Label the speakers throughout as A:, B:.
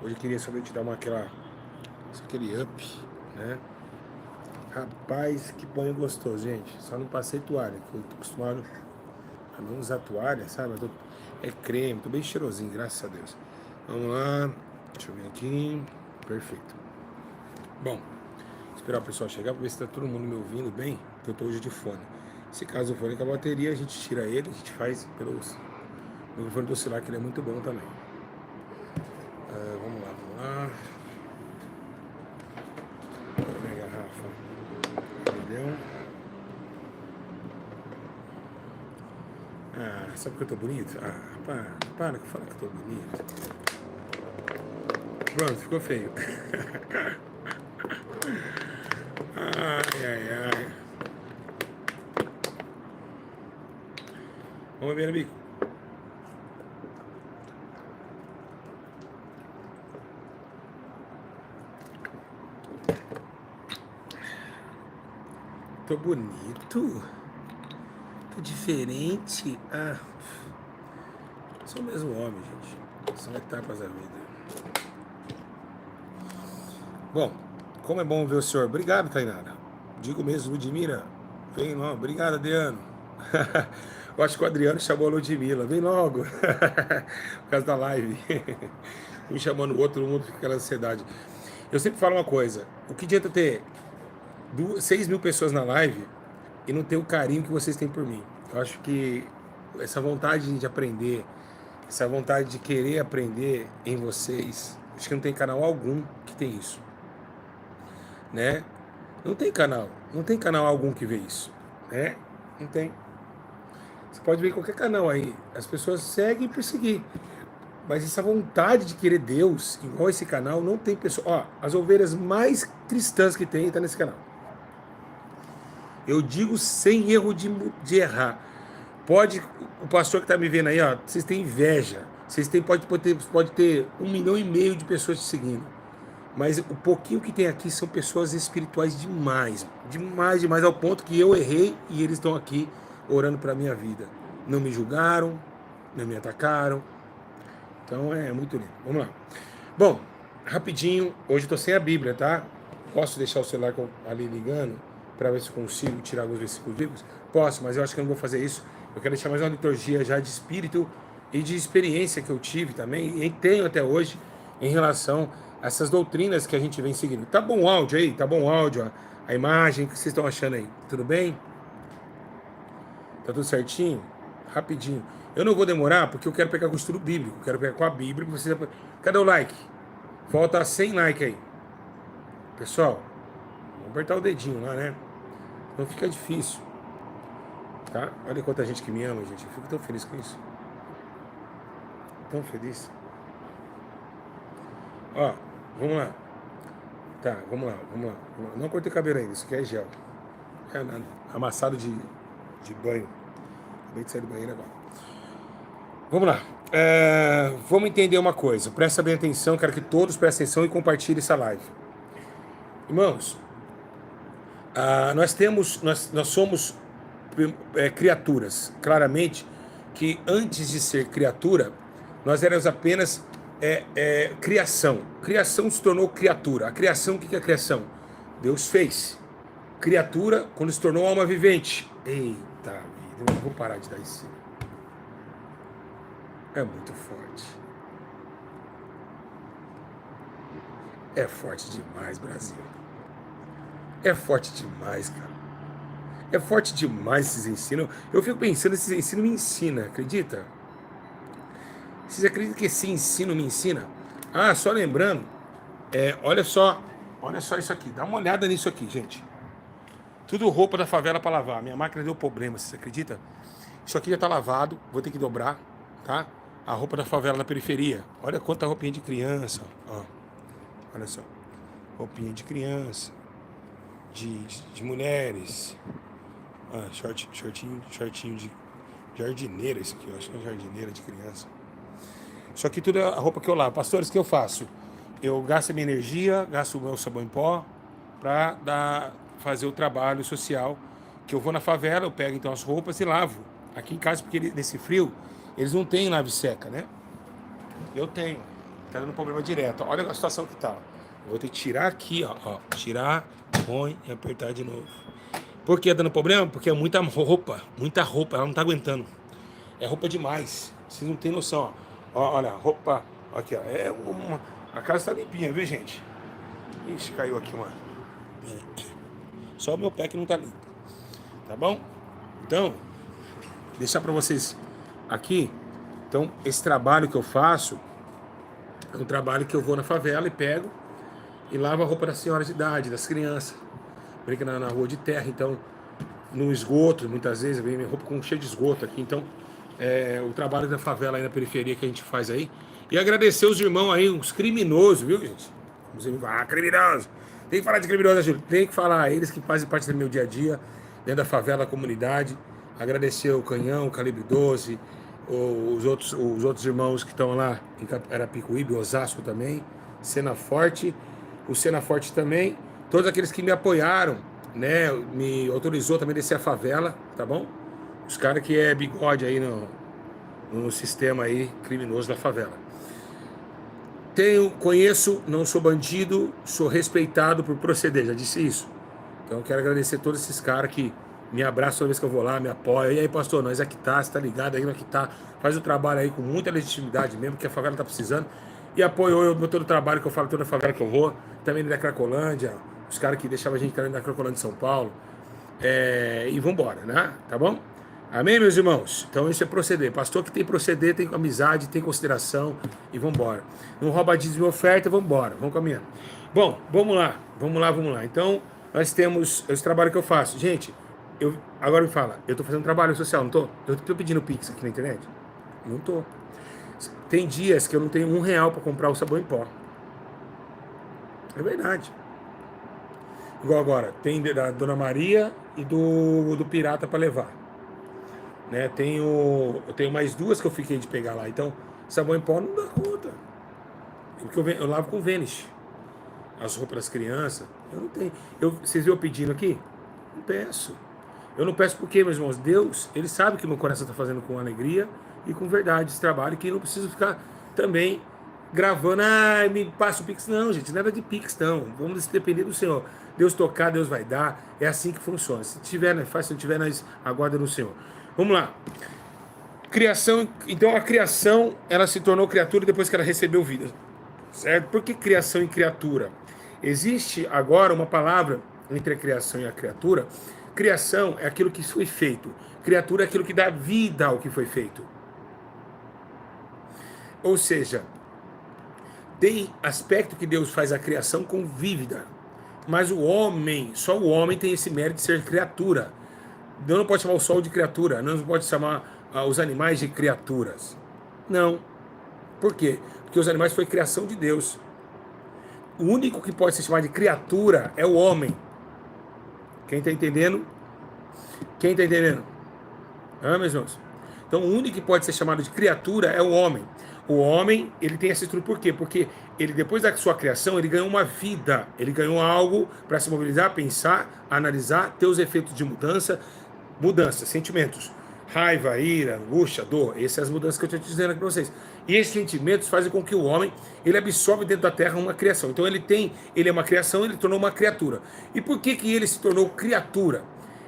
A: Hoje eu queria saber te dar aquele up, né? Rapaz, que banho gostoso, gente. Só não passei toalha, que eu tô acostumado a não usar toalha, sabe? É creme, tô bem cheirosinho, graças a Deus. Vamos lá, deixa eu ver aqui. Perfeito. Bom, esperar o pessoal chegar pra ver se tá todo mundo me ouvindo bem, que eu tô hoje de fone. Se caso o fone com a bateria, a gente tira ele, a gente faz pelo microfone do celular, que ele é muito bom também. Vamos lá, vamos lá. Minha garrafa. Entendeu? Ah, sabe que eu tô bonito? Ah, para que fala que eu tô bonito. Pronto, ficou feio. Ai, ai, ai. Vamos ver, amigo. Tô bonito. Tô diferente. Ah, sou o mesmo homem, gente. São etapas da vida. Bom, como é bom ver o senhor. Obrigado, Tainara. Digo mesmo, Ludmila. Vem logo. Obrigado, Adriano. Eu acho que o Adriano chamou a Ludmila. Vem logo. Por causa da live. Um chamando o outro, todo mundo fica com aquela ansiedade. Eu sempre falo uma coisa. O que adianta ter 6 mil pessoas na live e não ter o carinho que vocês têm por mim? Eu acho que essa vontade de aprender, essa vontade de querer aprender em vocês, acho que não tem canal algum que tem isso, né? Não tem canal algum que vê isso, né? Não tem. Você pode ver em qualquer canal aí, as pessoas seguem por seguir, mas essa vontade de querer Deus, igual esse canal, não tem pessoa. Ó, as ovelhas mais cristãs que tem tá nesse canal. Eu digo sem erro de errar. Pode, o pastor que está me vendo aí, ó, vocês têm inveja. Vocês têm, pode ter 1,5 milhão de pessoas te seguindo. Mas o pouquinho que tem aqui são pessoas espirituais demais. Demais, demais, ao ponto que eu errei e eles estão aqui orando para a minha vida. Não me julgaram, não me atacaram. Então é muito lindo. Vamos lá. Bom, rapidinho, hoje eu tô sem a Bíblia, tá? Posso deixar o celular ali ligando para ver se eu consigo tirar alguns versículos bíblicos? Posso, mas eu acho que eu não vou fazer isso. Eu quero deixar mais uma liturgia já de espírito e de experiência que eu tive também, e tenho até hoje, em relação a essas doutrinas que a gente vem seguindo. Tá bom o áudio aí? Tá bom o áudio? A imagem, o que vocês estão achando aí? Tudo bem? Tá tudo certinho? Rapidinho. Eu não vou demorar porque eu quero pegar com o estudo bíblico. Quero pegar com a Bíblia. Cadê o like? Falta 100 like aí. Pessoal, vamos apertar o dedinho lá, né? Não fica difícil. Tá? Olha quanta gente que me ama, gente. Eu fico tão feliz com isso. Tão feliz. Ó, vamos lá. Tá, vamos lá, vamos lá. Não cortei cabelo ainda, isso aqui é gel. É nada. Amassado de banho. Acabei de sair do banheiro agora. Vamos lá. Vamos entender uma coisa. Presta bem atenção, quero que todos prestem atenção e compartilhem essa live. Irmãos, nós somos criaturas. Claramente que antes de ser criatura, nós éramos apenas criação. Criação se tornou criatura. A criação, o que é a criação? Deus fez. Criatura, quando se tornou alma vivente. Eita vida, eu vou parar de dar isso. É muito forte. É forte demais, Brasil. É forte demais, cara. É forte demais esses ensinos. Eu fico pensando, esses ensinos me ensinam, acredita? Vocês acreditam que esse ensino me ensina? Ah, só lembrando, olha só isso aqui. Dá uma olhada nisso aqui, gente. Tudo roupa da favela para lavar. Minha máquina deu problema, vocês acreditam? Isso aqui já tá lavado, vou ter que dobrar, tá? A roupa da favela na periferia. Olha quanta roupinha de criança, ó. Olha só. Roupinha de criança, de mulheres. Ah, shortinho de jardineira, isso aqui, eu acho que é jardineira de criança. Isso aqui tudo é a roupa que eu lavo. Pastores, o que eu faço? Eu gasto a minha energia, gasto o meu sabão em pó para fazer o trabalho social. Que eu vou na favela, eu pego então as roupas e lavo. Aqui em casa, porque nesse frio, eles não têm lave seca, né? Eu tenho. tá dando problema direto. Olha a situação que tá. Eu vou ter que tirar aqui, ó. Tirar, põe e apertar de novo. Por que dando problema? Porque é muita roupa, ela não tá aguentando. É roupa demais. Vocês não têm noção, ó. Olha, roupa. Aqui, ó. A casa tá limpinha, viu, gente? Ixi, caiu aqui, mano. Só o meu pé que não tá limpo. Tá bom? Então, deixar pra vocês aqui. Então, esse trabalho que eu faço é um trabalho que eu vou na favela e pego e lavo a roupa das senhoras de idade, das crianças. Brinca na rua de terra, então, no esgoto, muitas vezes, vem minha roupa cheia de esgoto aqui. Então, o trabalho da favela aí na periferia que a gente faz aí. E agradecer os irmãos aí, os criminosos, viu, gente? Criminosos! Tem que falar de criminosos, Júlio. Tem que falar, eles que fazem parte do meu dia a dia, dentro da favela, da comunidade. Agradecer o Canhão, o Calibre 12, os outros irmãos que estão lá em Carapicuíba, Osasco também, Cena Forte, o Cena Forte também, todos aqueles que me apoiaram, né, me autorizou também a descer a favela, tá bom? Os caras que é bigode aí no sistema aí criminoso da favela. Conheço, não sou bandido, sou respeitado por proceder, já disse isso. Então eu quero agradecer a todos esses caras que me abraçam toda vez que eu vou lá, me apoiam. E aí, pastor, nós aqui tá, você tá ligado aí, nós aqui tá. Faz o trabalho aí com muita legitimidade mesmo, que a favela tá precisando. E apoiou eu todo o trabalho que eu falo, toda a favela que eu vou. Também da Cracolândia, os caras que deixavam a gente também da Cracolândia de São Paulo. E vambora, né? Tá bom? Amém, meus irmãos? Então isso é proceder. Pastor que tem proceder, tem amizade, tem consideração e vambora. Não rouba dízimo e oferta, vambora. Vamos caminhando. Bom, vamos lá. Então, nós temos esse trabalho que eu faço. Gente, agora me fala, eu tô fazendo trabalho social, não tô? Eu tô pedindo Pix aqui na internet? Não tô. Tem dias que eu não tenho R$1 para comprar o sabão em pó. É verdade. Igual agora, tem da Dona Maria e do Pirata para levar. Né? Eu tenho mais 2 que eu fiquei de pegar lá. Então, sabão em pó não dá conta. Porque eu lavo com Vanish. As roupas das crianças. Eu não tenho. Vocês viram eu pedindo aqui? Não peço. Eu não peço porque, meus irmãos, Deus, Ele sabe que meu coração está fazendo com alegria e com verdade esse trabalho, que eu não preciso ficar também gravando, me passa o Pix. Não, gente, nada de Pix, não. Vamos depender do Senhor. Deus tocar, Deus vai dar. É assim que funciona. Se tiver, nós faz. Se não tiver, nós aguarda no Senhor. Vamos lá. Criação. Então, a criação, ela se tornou criatura depois que ela recebeu vida. Certo? Por que criação e criatura? Existe agora uma palavra entre a criação e a criatura. Criação é aquilo que foi feito. Criatura é aquilo que dá vida ao que foi feito. Ou seja, tem aspecto que Deus faz a criação com vívida. Mas só o homem tem esse mérito de ser criatura. Deus não pode chamar o sol de criatura. Não pode chamar os animais de criaturas. Não. Por quê? Porque os animais foi criação de Deus. O único que pode ser chamado de criatura é o homem. Quem está entendendo? Quem está entendendo? Meus irmãos? Então, o único que pode ser chamado de criatura é o homem. O homem, ele tem essa estrutura por quê? Porque ele, depois da sua criação, ele ganhou uma vida. Ele ganhou algo para se mobilizar, pensar, analisar, ter os efeitos de mudança, sentimentos. Raiva, ira, angústia, dor. Essas são as mudanças que eu estou dizendo aqui para vocês. E esses sentimentos fazem com que o homem, ele absorve dentro da terra uma criação. Então ele é uma criação, ele tornou uma criatura. E por que ele se tornou criatura?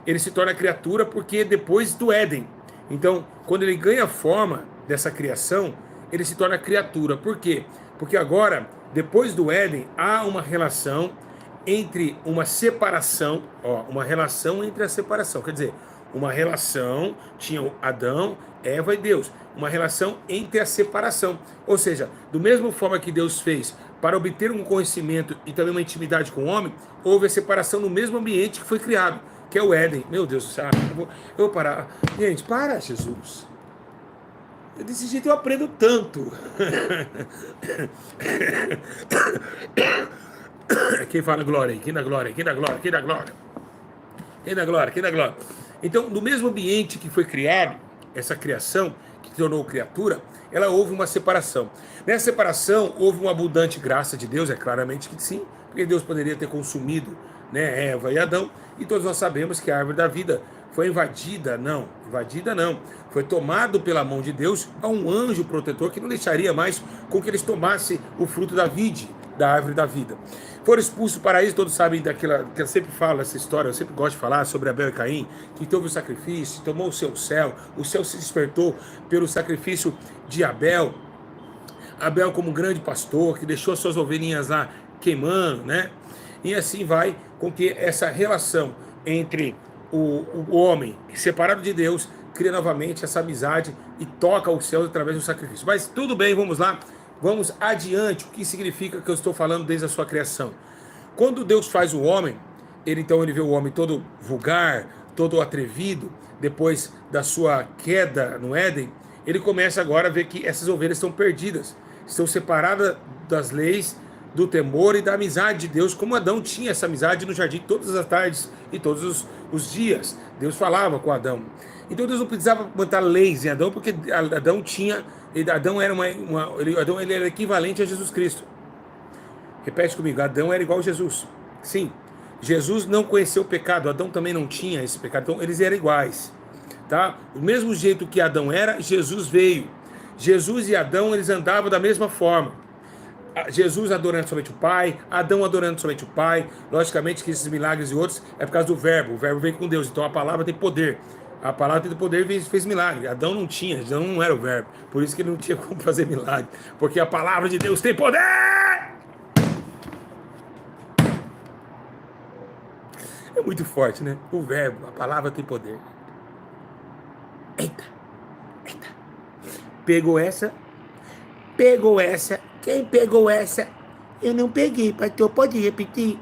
A: Ele se torna criatura porque depois do Éden. Então, quando ele ganha forma dessa criação, ele se torna criatura. Por quê? Porque agora, depois do Éden, há uma relação entre uma separação, uma relação entre a separação. Quer dizer, uma relação, tinha Adão, Eva e Deus, uma relação entre a separação. Ou seja, do mesmo forma que Deus fez para obter um conhecimento e também uma intimidade com o homem, houve a separação no mesmo ambiente que foi criado, que é o Éden. Meu Deus do céu, eu vou parar. Gente, para, Jesus. Desse jeito eu aprendo tanto. Quem fala glória aí? Quem dá glória? Quem dá glória? Quem dá glória? Quem dá glória? Quem dá glória? Então, no mesmo ambiente que foi criado, essa criação, que tornou criatura, ela houve uma separação. Nessa separação, houve uma abundante graça de Deus, é claramente que sim, porque Deus poderia ter consumido, né, Eva e Adão, e todos nós sabemos que a árvore da vida foi invadida, não. Invadida não. Foi tomado pela mão de Deus a um anjo protetor que não deixaria mais com que eles tomassem o fruto da vide, da árvore da vida. Foram expulsos do paraíso, todos sabem daquela, que eu sempre falo essa história, eu sempre gosto de falar sobre Abel e Caim, que houve o sacrifício, tomou o céu se despertou pelo sacrifício de Abel. Abel como grande pastor, que deixou as suas ovelhinhas lá queimando, né? E assim vai com que essa relação entre o homem separado de Deus cria novamente essa amizade e toca os céus através do sacrifício. Mas tudo bem, vamos lá, vamos adiante. O que significa que eu estou falando desde a sua criação? Quando Deus faz o homem, ele vê o homem todo vulgar, todo atrevido, depois da sua queda no Éden, ele começa agora a ver que essas ovelhas estão perdidas, estão separadas das leis, do temor e da amizade de Deus, como Adão tinha essa amizade no jardim todas as tardes e todos os dias. Deus falava com Adão. Então Deus não precisava botar leis em Adão, porque Adão tinha, Adão era Adão ele era equivalente a Jesus Cristo. Repete comigo, Adão era igual a Jesus. Sim, Jesus não conheceu o pecado, Adão também não tinha esse pecado, então eles eram iguais. Tá? O mesmo jeito que Adão era, Jesus veio. Jesus e Adão, eles andavam da mesma forma. Jesus adorando somente o Pai, Adão adorando somente o Pai. Logicamente que esses milagres e outros é por causa do verbo. O verbo vem com Deus, então a palavra tem poder. A palavra tem poder e fez milagre. Adão não tinha, Adão não era o verbo. Por isso que ele não tinha como fazer milagre. Porque a palavra de Deus tem poder! É muito forte, né? O verbo, a palavra tem poder. Eita, eita. Pegou essa? Pegou essa? Quem pegou essa? Eu não peguei, pastor. Pode repetir?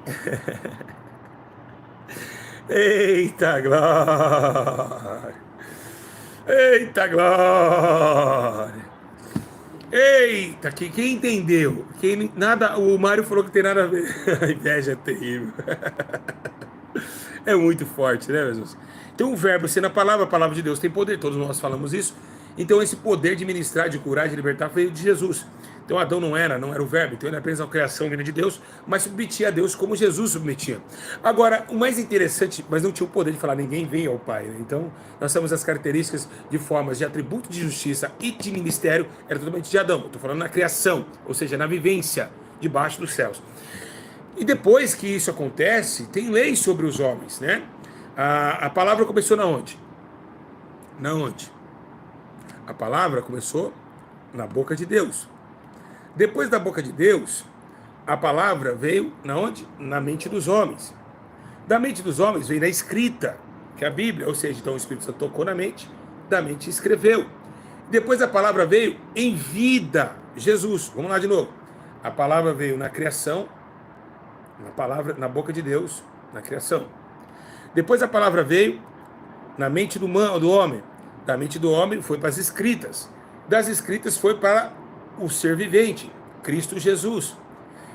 A: Eita glória! Eita glória! Eita, quem entendeu? Nada, o Mário falou que tem nada a ver. A inveja é terrível. É muito forte, né, Jesus? Então o verbo sendo a palavra de Deus tem poder, todos nós falamos isso. Então esse poder de ministrar, de curar, de libertar veio de Jesus. Então Adão não era o verbo, então ele era apenas a criação vinda de Deus, mas submetia a Deus como Jesus submetia. Agora, o mais interessante, mas não tinha o poder de falar, ninguém veio ao Pai, né? Então nós temos as características de formas de atributo de justiça e de ministério, era totalmente de Adão. Estou falando na criação, ou seja, na vivência debaixo dos céus. E depois que isso acontece, tem leis sobre os homens, né? A palavra começou na onde? Na onde? A palavra começou na boca de Deus. Depois da boca de Deus, a palavra veio na onde? Na mente dos homens. Da mente dos homens veio na escrita, que é a Bíblia, ou seja, então o Espírito Santo tocou na mente, da mente escreveu. Depois a palavra veio em vida, Jesus. Vamos lá de novo. A palavra veio na criação, na boca de Deus, na criação. Depois a palavra veio na mente do homem. Da mente do homem foi para as escritas. Das escritas foi para o ser vivente, Cristo Jesus.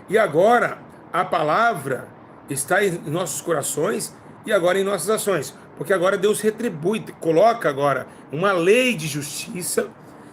A: E agora a palavra está em nossos corações e agora em nossas ações. Porque agora Deus retribui, coloca agora uma lei de justiça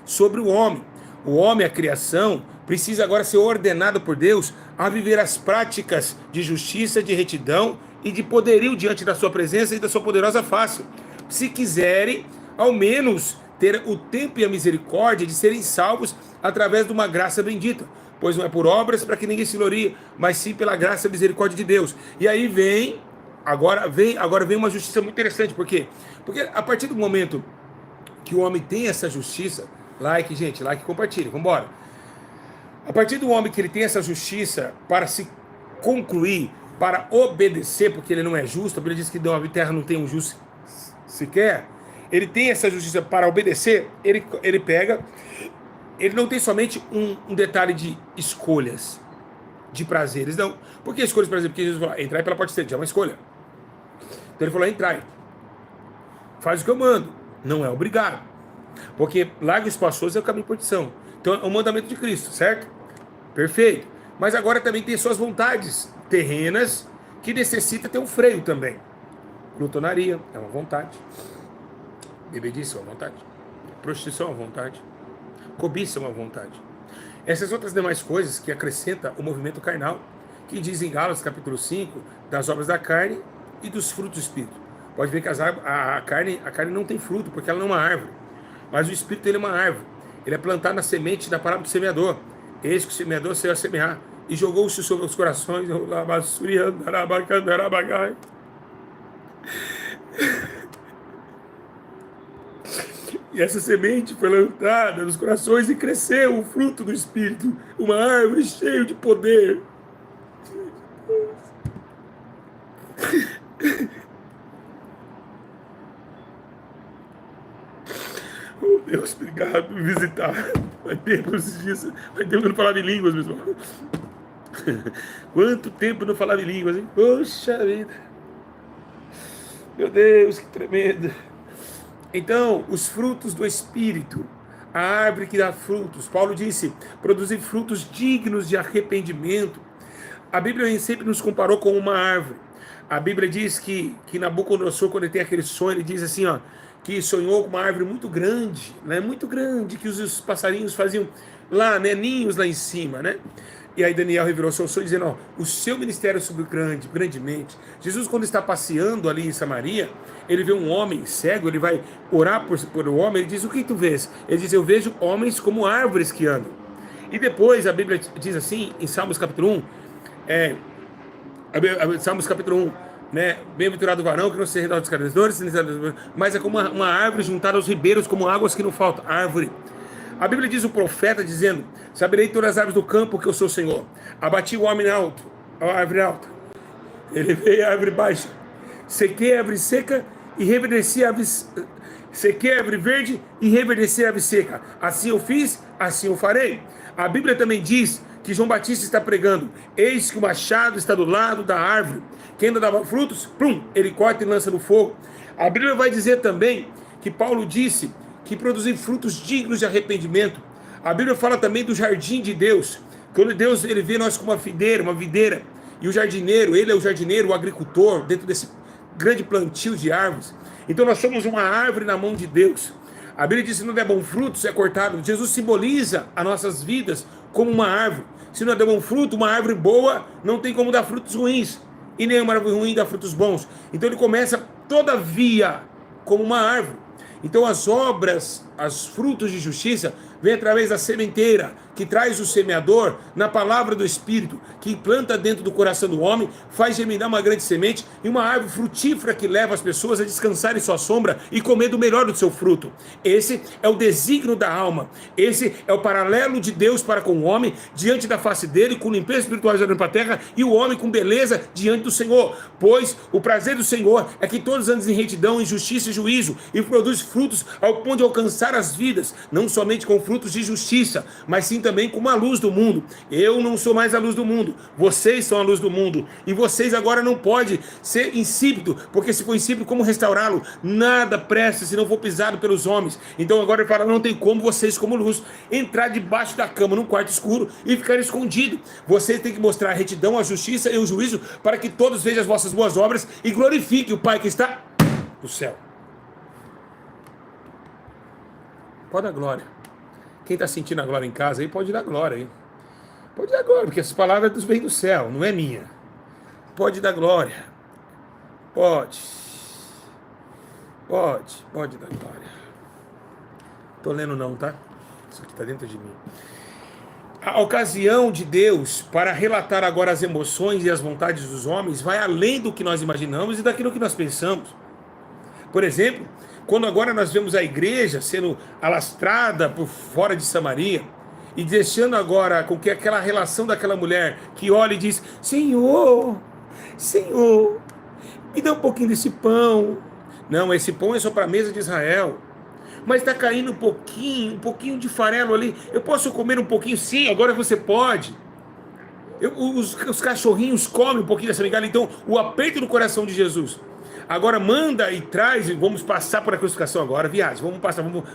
A: sobre o homem. O homem, a criação, precisa agora ser ordenado por Deus a viver as práticas de justiça, de retidão e de poderio diante da sua presença e da sua poderosa face. Se quiserem, ao menos, ter o tempo e a misericórdia de serem salvos através de uma graça bendita. Pois não é por obras para que ninguém se glorie, mas sim pela graça e misericórdia de Deus. E aí agora vem uma justiça muito interessante. Por quê? Porque a partir do momento que o homem tem essa justiça, like, gente, like, compartilha, vamos embora. A partir do homem que ele tem essa justiça para se concluir, para obedecer, porque ele não é justo, a Bíblia diz que a terra não tem um justo sequer, ele tem essa justiça para obedecer, ele pega, ele não tem somente um detalhe de escolhas, de prazeres, não. Por que escolhas, por exemplo? Porque Jesus falou, entrai pela porta estreita, é uma escolha. Então ele falou, entrai, faz o que eu mando, não é obrigado, porque largo e espaçoso é o caminho de perdição. Então é o mandamento de Cristo, certo? Perfeito. Mas agora também tem suas vontades terrenas, que necessita ter um freio também. Glutonaria é uma vontade. Bebedice é uma vontade. Prostituição é uma vontade. Cobiça é uma vontade. Essas outras demais coisas que acrescenta o movimento carnal, que diz em Gálatas capítulo 5, das obras da carne e dos frutos do Espírito. Pode ver que a carne não tem fruto, porque ela não é uma árvore. Mas o Espírito, ele é uma árvore. Ele é plantado na semente da palavra do semeador. Eis que o semeador saiu a semear e jogou-se sobre os corações. E essa semente foi plantada nos corações e cresceu o fruto do Espírito, uma árvore cheia de poder. Oh, Deus, obrigado por me visitar. Vai tempo esses dias, vai tempo que eu não falava em línguas, meu irmão. Quanto tempo eu não falava em línguas, hein? Poxa vida. Meu Deus, que tremendo. Então, os frutos do Espírito, a árvore que dá frutos. Paulo disse, produzir frutos dignos de arrependimento. A Bíblia sempre nos comparou com uma árvore. A Bíblia diz que Nabucodonosor, quando ele tem aquele sonho, ele diz assim, ó, que sonhou com uma árvore muito grande, né, muito grande, que os passarinhos faziam lá, né, ninhos lá em cima, né? E aí Daniel revelou seu sonho, dizendo, ó, o seu ministério subiu grandemente. Jesus, quando está passeando ali em Samaria, ele vê um homem cego, ele vai orar por um homem, ele diz, o que tu vês? Ele diz, eu vejo homens como árvores que andam. E depois a Bíblia diz assim, em Salmos capítulo 1, Salmos capítulo 1, né? Bem-aventurado o varão que não se redor dos escarnecedores, mas é como uma árvore juntada aos ribeiros, como águas que não faltam. Árvore. A Bíblia diz o profeta dizendo, saberei todas as árvores do campo que eu sou o Senhor. Abati o homem alto, a árvore alta. Ele veio a árvore baixa. Sequei a árvore seca e reverdeci a árvore... Sequei a árvore verde e reverdeci a árvore seca. Assim eu fiz, assim eu farei. A Bíblia também diz que João Batista está pregando, eis que o machado está do lado da árvore, que ainda dava frutos, plum, ele corta e lança no fogo. A Bíblia vai dizer também que Paulo disse que produzir frutos dignos de arrependimento. A Bíblia fala também do jardim de Deus, quando Deus ele vê nós como uma videira, e o jardineiro, ele é o jardineiro, o agricultor, dentro desse grande plantio de árvores. Então nós somos uma árvore na mão de Deus. A Bíblia diz que se não der bom fruto, é cortado. Jesus simboliza as nossas vidas como uma árvore. Se não der bom fruto, uma árvore boa não tem como dar frutos ruins. E nem uma árvore ruim dá frutos bons. Então ele começa, todavia, como uma árvore. Então as obras, os frutos de justiça, vêm através da sementeira, que traz o semeador na palavra do Espírito, que planta dentro do coração do homem, faz germinar uma grande semente e uma árvore frutífera que leva as pessoas a descansar em sua sombra e comer do melhor do seu fruto. Esse é o desígnio da alma. Esse é o paralelo de Deus para com o homem, diante da face dele, com limpeza espiritual olhando para a terra, e o homem com beleza diante do Senhor. Pois o prazer do Senhor é que todos andem em retidão, em justiça e juízo, e produz frutos ao ponto de alcançar as vidas, não somente com frutos de justiça, mas sim também como a luz do mundo. Eu não sou mais a luz do mundo, vocês são a luz do mundo, e vocês agora não podem ser insípido, porque se for insípido, como restaurá-lo? Nada presta se não for pisado pelos homens. Então agora ele fala, não tem como vocês como luz entrar debaixo da cama num quarto escuro e ficar escondido. Vocês têm que mostrar a retidão, a justiça e o juízo, para que todos vejam as vossas boas obras e glorifiquem o Pai que está no céu. Pode dar glória. Quem está sentindo a glória em casa aí pode dar glória, hein? Pode dar glória, porque essas palavras vêm do céu, não é minha. Pode dar glória. Pode dar glória. Tô lendo não, tá? Isso aqui está dentro de mim. A ocasião de Deus para relatar agora as emoções e as vontades dos homens vai além do que nós imaginamos e daquilo que nós pensamos. Por exemplo, quando agora nós vemos a igreja sendo alastrada por fora de Samaria e deixando agora com que aquela relação daquela mulher que olha e diz, Senhor, me dá um pouquinho desse pão. Não, esse pão é só para a mesa de Israel. Mas está caindo um pouquinho de farelo ali. Eu posso comer um pouquinho? Sim, agora você pode. Os cachorrinhos comem um pouquinho dessa migalha. Então, o aperto do coração de Jesus. Agora manda e traz, vamos passar por a crucificação agora, viagem,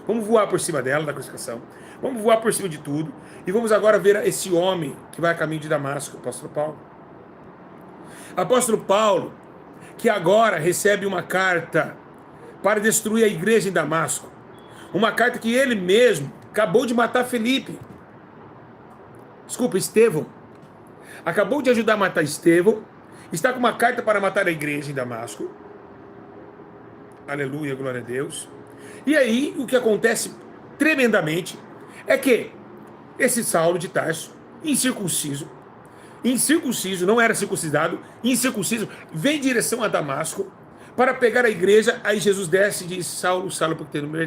A: vamos voar por cima dela, da crucificação, vamos voar por cima de tudo, e vamos agora ver esse homem que vai a caminho de Damasco, apóstolo Paulo, que agora recebe uma carta para destruir a igreja em Damasco, uma carta que ele mesmo acabou de matar Estevão, acabou de ajudar a matar Estevão, está com uma carta para matar a igreja em Damasco. Aleluia, glória a Deus. E aí, o que acontece tremendamente é que esse Saulo de Tarso, incircunciso, não era circuncidado, incircunciso, vem em direção a Damasco para pegar a igreja. Aí Jesus desce e diz: Saulo, Saulo, porque tu me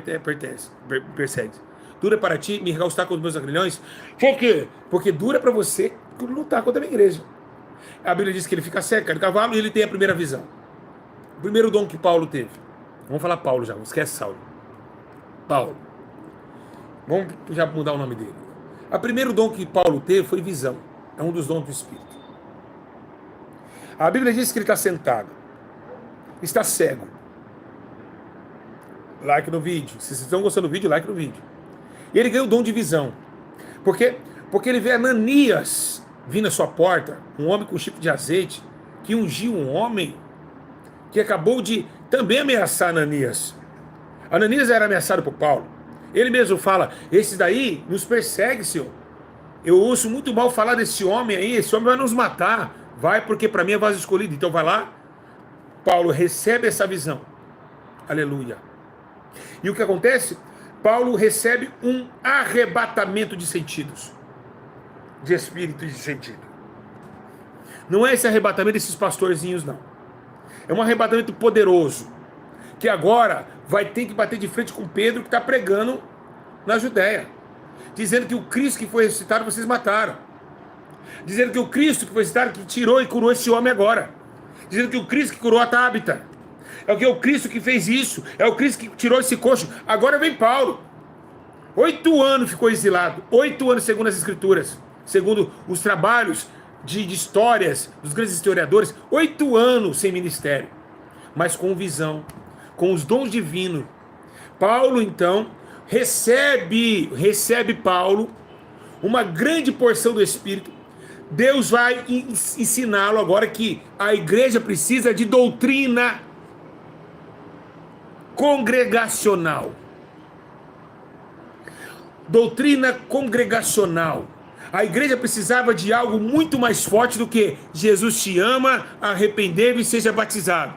A: persegue. Dura para ti me regaustar com os meus agrilhões? Por quê? Porque dura para você lutar contra a minha igreja. A Bíblia diz que ele fica cerca de cavalo e ele tem a primeira visão. O primeiro dom que Paulo teve. Vamos falar Paulo já, não esquece Saulo. Paulo. Vamos já mudar o nome dele. O primeiro dom que Paulo teve foi visão. É um dos dons do Espírito. A Bíblia diz que ele está sentado. Está cego. Like no vídeo. Se vocês estão gostando do vídeo, like no vídeo. E ele ganhou o dom de visão. Por quê? Porque ele vê Ananias vindo à sua porta, um homem com chifre de azeite, que ungiu um homem que acabou de também ameaçar Ananias. Ananias era ameaçado por Paulo. Ele mesmo fala: esse daí nos persegue, Senhor. Eu ouço muito mal falar desse homem aí, esse homem vai nos matar. Vai, porque para mim é vaso escolhido. Então vai lá. Paulo recebe essa visão. Aleluia. E o que acontece? Paulo recebe um arrebatamento de sentidos. De espírito e de sentido. Não é esse arrebatamento desses pastorzinhos, não. É um arrebatamento poderoso. Que agora vai ter que bater de frente com Pedro, que está pregando na Judéia. Dizendo que o Cristo que foi ressuscitado vocês mataram. Dizendo que o Cristo que foi ressuscitado que tirou e curou esse homem agora. Dizendo que o Cristo que curou a Tábita. É o Cristo que fez isso. É o Cristo que tirou esse coxo. Agora vem Paulo. 8 anos ficou exilado. 8 anos segundo as Escrituras. Segundo os trabalhos de histórias dos grandes historiadores. 8 anos sem ministério. Mas com visão. Com os dons divinos. Paulo então recebe Paulo uma grande porção do Espírito. Deus vai ensiná-lo agora que a igreja precisa de doutrina congregacional. Doutrina congregacional. A igreja precisava de algo muito mais forte do que Jesus te ama, arrependeu e seja batizado.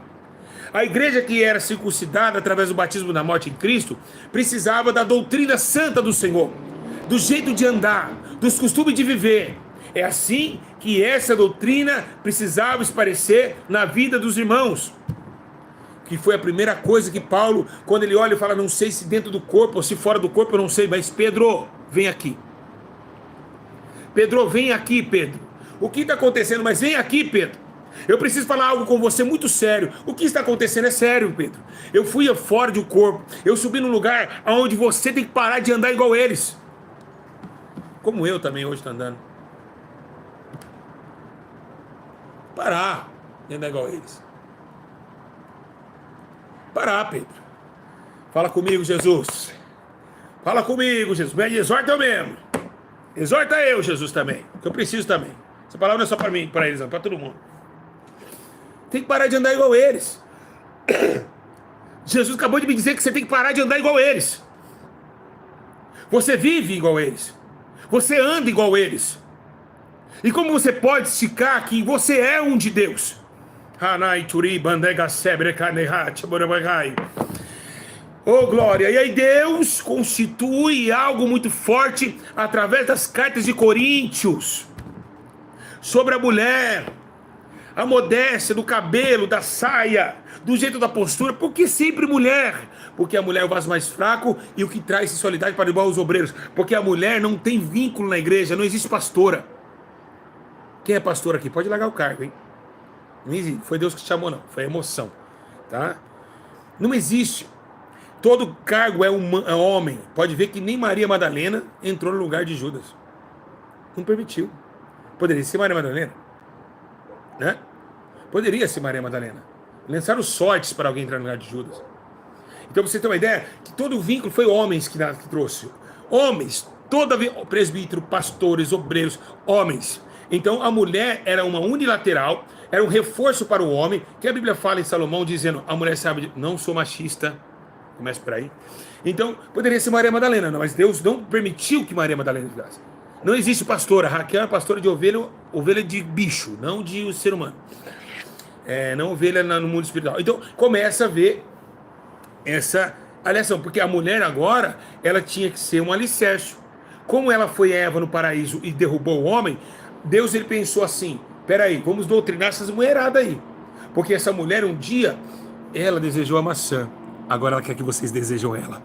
A: A igreja que era circuncidada através do batismo na morte em Cristo precisava da doutrina santa do Senhor, do jeito de andar, dos costumes de viver. É assim que essa doutrina precisava esparecer na vida dos irmãos. Que foi a primeira coisa que Paulo, quando ele olha e fala: não sei se dentro do corpo ou se fora do corpo, eu não sei, mas Pedro, vem aqui. Pedro, vem aqui, Pedro. O que está acontecendo? Mas vem aqui, Pedro. Eu preciso falar algo com você muito sério. O que está acontecendo é sério, Pedro. Eu fui fora do corpo. Eu subi num lugar onde você tem que parar de andar igual eles. Como eu também hoje estou andando. Parar de andar igual eles. Parar, Pedro. Fala comigo, Jesus. Fala comigo, Jesus. Me exorta eu mesmo. Exorta eu, Jesus, também. Que eu preciso também. Essa palavra não é só para mim, para eles, não, para todo mundo. Tem que parar de andar igual eles. Jesus acabou de me dizer que você tem que parar de andar igual eles. Você vive igual eles. Você anda igual eles. E como você pode esticar que você é um de Deus? Oh, glória! E aí Deus constitui algo muito forte através das cartas de Coríntios sobre a mulher, a modéstia do cabelo, da saia, do jeito da postura. Por que sempre mulher? Porque a mulher é o vaso mais fraco e o que traz sensualidade para igual os obreiros. Porque a mulher não tem vínculo na igreja, não existe pastora. Quem é pastor aqui? Pode largar o cargo, hein? Não existe. Foi Deus que te chamou, não. Foi emoção, tá? Não existe. Todo cargo é homem. Pode ver que nem Maria Madalena entrou no lugar de Judas. Não permitiu. Poderia ser Maria Madalena, né? Poderia ser Maria Madalena. Lançaram sortes para alguém entrar no lugar de Judas. Então você tem uma ideia que todo o vínculo foi homens que trouxe. Homens, presbítero, pastores, obreiros, homens. Então a mulher era uma unilateral, era um reforço para o homem, que a Bíblia fala em Salomão dizendo: a mulher sabe, não sou machista. Começa por aí. Então poderia ser Maria Madalena, mas Deus não permitiu que Maria Madalena fizesse. Não existe pastora. Raquel é pastora de ovelha de bicho, não de ser humano. Não ovelha no mundo espiritual. Então começa a ver essa aliação, porque a mulher agora, ela tinha que ser um alicerce. Como ela foi Eva no paraíso e derrubou o homem, Deus ele pensou assim, peraí, vamos doutrinar essas mulheradas aí, porque essa mulher um dia, ela desejou a maçã, agora ela quer que vocês desejam ela.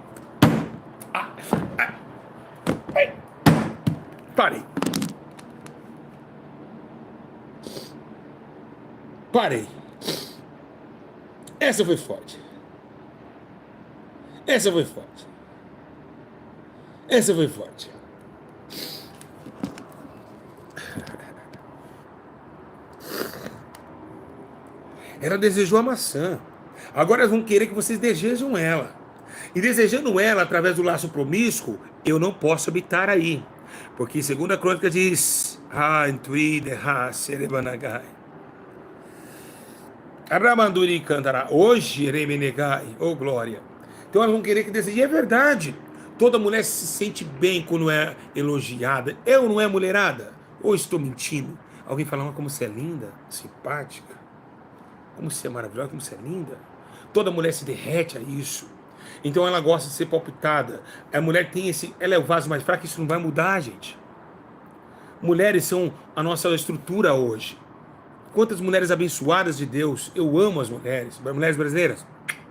A: Parei. Parei. Essa foi forte. Essa foi forte. Essa foi forte. Ela desejou a maçã. Agora elas vão querer que vocês desejam ela. E desejando ela através do laço promíscuo, eu não posso habitar aí. Porque segunda crônica diz, Aramanduri cantará, hoje remenegai, oh glória. Então elas vão querer que deseje. E é verdade. Toda mulher se sente bem quando é elogiada. É ou não é mulherada? Ou estou mentindo? Alguém fala, como você é linda, simpática, como você é maravilhosa, como você é linda. Toda mulher se derrete a isso. Então ela gosta de ser palpitada. A mulher tem esse, ela é o vaso mais fraco, isso não vai mudar, gente. Mulheres são a nossa estrutura hoje. Quantas mulheres abençoadas de Deus. Eu amo as mulheres. Mulheres brasileiras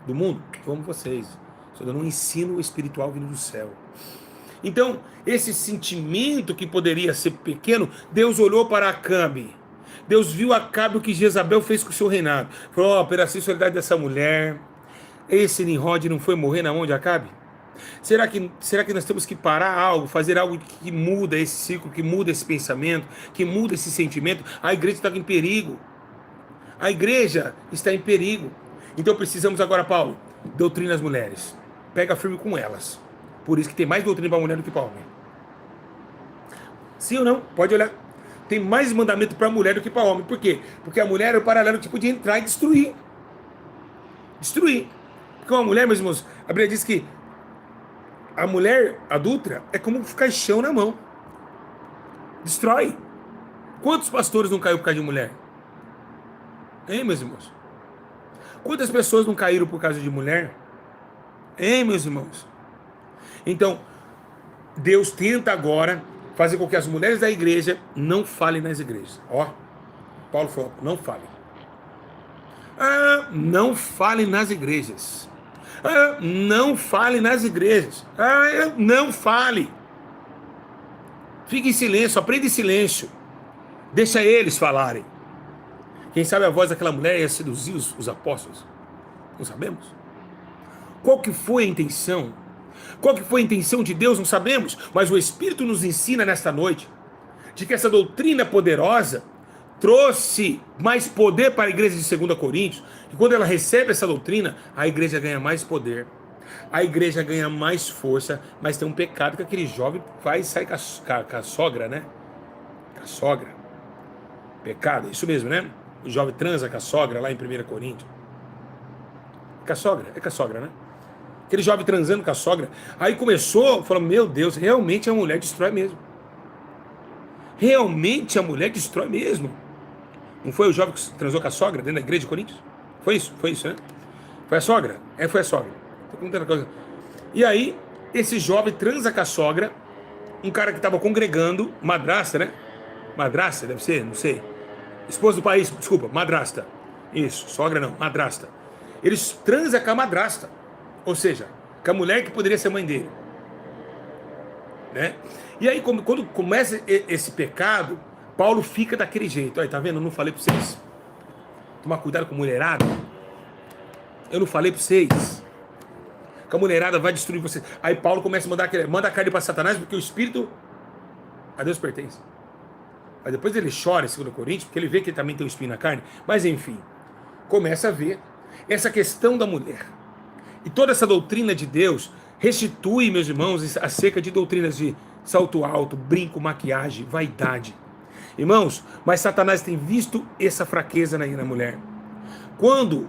A: do mundo, eu amo vocês. Estou dando um ensino espiritual vindo do céu. Então, esse sentimento que poderia ser pequeno, Deus olhou para Acabe. Deus viu Acabe o que Jezabel fez com o seu reinado. Falou, pela sensualidade dessa mulher, esse Nimrod não foi morrer na mão de Acabe? Será que nós temos que parar algo, fazer algo que muda esse ciclo, que muda esse pensamento, que muda esse sentimento? A igreja está em perigo. A igreja está em perigo. Então precisamos agora, Paulo, doutrina as mulheres. Pega firme com elas. Por isso que tem mais doutrina para a mulher do que para o homem. Sim ou não? Pode olhar. Tem mais mandamento para a mulher do que para o homem. Por quê? Porque a mulher é o paralelo que podia entrar e destruir. Destruir. Porque uma mulher, meus irmãos, a Bíblia diz que a mulher adúltera é como um caixão na mão. Destrói. Quantos pastores não caiu por causa de mulher? Hein, meus irmãos? Quantas pessoas não caíram por causa de mulher? Hein, meus irmãos? Então, Deus tenta agora fazer com que as mulheres da igreja não falem nas igrejas. Ó, Paulo falou, não falem. Não falem nas igrejas. Não fale nas igrejas. Não fale. Fique em silêncio, aprenda em silêncio. Deixa eles falarem. Quem sabe a voz daquela mulher ia seduzir os apóstolos? Não sabemos. Qual que foi a intenção? Qual que foi a intenção de Deus? Não sabemos. Mas o Espírito nos ensina nesta noite de que essa doutrina poderosa trouxe mais poder para a igreja de 2 Coríntios, e quando ela recebe essa doutrina, a igreja ganha mais poder, a igreja ganha mais força, mas tem um pecado que aquele jovem faz, sai com a sogra, né? Com a sogra. Pecado, isso mesmo, né? O jovem transa com a sogra lá em 1 Coríntios. Com a sogra, é com a sogra, né? Aquele jovem transando com a sogra. Aí começou, falou, meu Deus, realmente a mulher destrói mesmo. Realmente a mulher destrói mesmo. Não foi o jovem que transou com a sogra dentro da igreja de Coríntios? Foi isso, né? Foi a sogra? Foi a sogra. Tô contando a coisa. E aí, esse jovem transa com a sogra, um cara que estava congregando, madrasta, né? Madrasta, deve ser, não sei. Esposa do país, desculpa, madrasta. Isso, sogra não, madrasta. Eles transam com a madrasta. Ou seja, com a mulher que poderia ser mãe dele. Né? E aí, quando começa esse pecado, Paulo fica daquele jeito. Aí, tá vendo? Eu não falei para vocês. Tomar cuidado com a mulherada. Eu não falei para vocês. Que a mulherada vai destruir vocês. Aí Paulo começa a manda a carne para Satanás, porque o espírito a Deus pertence. Mas depois ele chora em 2 Coríntios, porque ele vê que ele também tem um espinho na carne. Mas enfim, começa a ver essa questão da mulher. E toda essa doutrina de Deus restitui, meus irmãos, acerca de doutrinas de salto alto, brinco, maquiagem, vaidade. Irmãos, mas Satanás tem visto essa fraqueza na mulher. Quando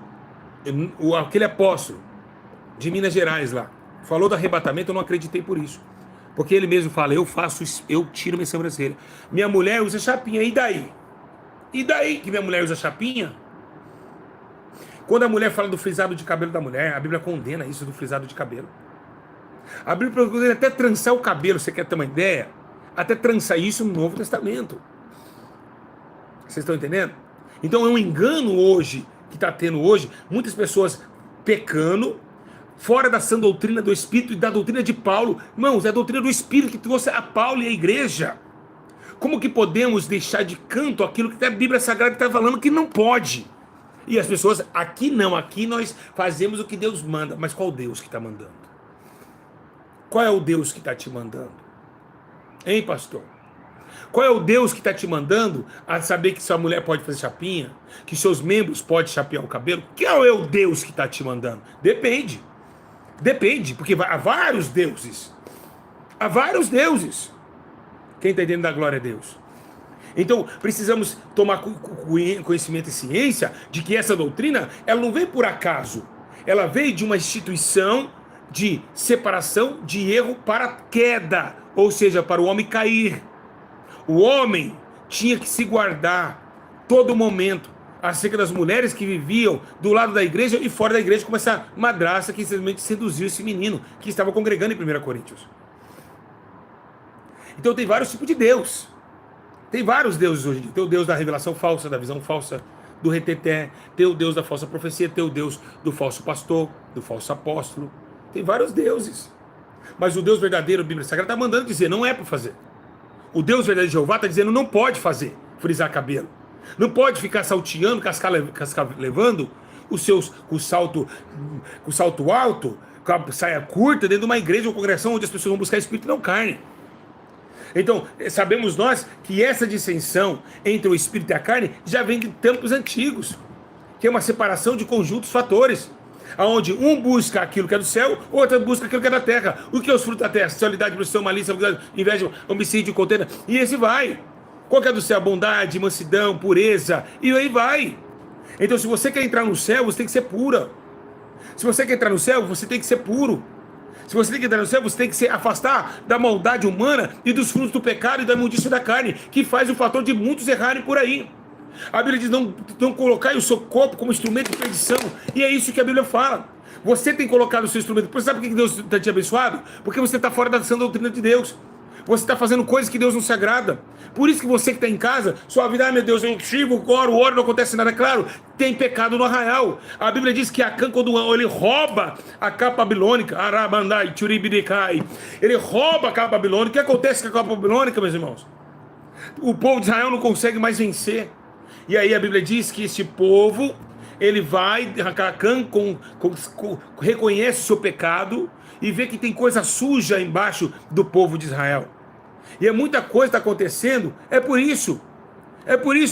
A: aquele apóstolo de Minas Gerais lá falou do arrebatamento, eu não acreditei por isso. Porque ele mesmo fala, eu tiro minha sobrancelha. Minha mulher usa chapinha, e daí? E daí que minha mulher usa chapinha? Quando a mulher fala do frisado de cabelo da mulher, a Bíblia condena isso do frisado de cabelo. A Bíblia condena até trançar o cabelo, você quer ter uma ideia? Até trançar isso no Novo Testamento. Vocês estão entendendo? Então é um engano hoje, que está tendo hoje, muitas pessoas pecando, fora da sã doutrina do Espírito e da doutrina de Paulo. Irmãos, é a doutrina do Espírito que trouxe a Paulo e a igreja. Como que podemos deixar de canto aquilo que a Bíblia Sagrada está falando que não pode? E as pessoas, aqui não, aqui nós fazemos o que Deus manda. Mas qual Deus que está mandando? Qual é o Deus que está te mandando? Hein, pastor? Qual é o Deus que está te mandando a saber que sua mulher pode fazer chapinha? Que seus membros podem chapear o cabelo? Qual é o Deus que está te mandando? Depende. Depende, porque há vários deuses. Há vários deuses. Quem está entendendo da glória a Deus? Então, precisamos tomar conhecimento e ciência de que essa doutrina, ela não vem por acaso. Ela veio de uma instituição de separação de erro para queda, ou seja, para o homem cair. O homem tinha que se guardar todo momento acerca das mulheres que viviam do lado da igreja e fora da igreja, como essa madrasta que simplesmente seduziu esse menino que estava congregando em 1 Coríntios. Então tem vários tipos de Deus. Tem vários deuses hoje. Tem o Deus da revelação falsa, da visão falsa, do reteté. Tem o Deus da falsa profecia. Tem o Deus do falso pastor, do falso apóstolo. Tem vários deuses. Mas o Deus verdadeiro, a Bíblia Sagrada está mandando dizer, não é para fazer. O Deus verdadeiro de Jeová está dizendo, não pode fazer, frisar cabelo. Não pode ficar salteando, cascar levando com o salto alto, com a saia curta, dentro de uma igreja ou congregação onde as pessoas vão buscar espírito e não carne. Então, sabemos nós que essa dissensão entre o espírito e a carne já vem de tempos antigos, que é uma separação de conjuntos fatores, onde um busca aquilo que é do céu, outro busca aquilo que é da terra. O que é os frutos da terra? Sexualidade, prostituição, malícia, inveja, homicídio, contenda, e esse vai. Qual que é do céu? Bondade, mansidão, pureza, e aí vai. Então, se você quer entrar no céu, você tem que ser pura. Se você quer entrar no céu, você tem que ser puro. Se você tem que entrar no céu, você tem que se afastar da maldade humana e dos frutos do pecado e da imundícia da carne, que faz o fator de muitos errarem por aí. A Bíblia diz, não colocai o seu corpo como instrumento de perdição. E é isso que a Bíblia fala. Você tem colocado o seu instrumento. Você sabe por que Deus está te abençoado? Porque você está fora da sã doutrina de Deus. Você está fazendo coisas que Deus não se agrada. Por isso que você que está em casa, sua vida, meu Deus, eu chivo, oro, não acontece nada. Claro, tem pecado no arraial. A Bíblia diz que Acã, quando ele rouba a capa babilônica, Arabandai, Tchuribidecai, ele rouba a capa babilônica. O que acontece com a capa babilônica, meus irmãos? O povo de Israel não consegue mais vencer. E aí a Bíblia diz que este povo, ele vai, Acã reconhece o seu pecado e vê que tem coisa suja embaixo do povo de Israel. E muita coisa está acontecendo, é por isso,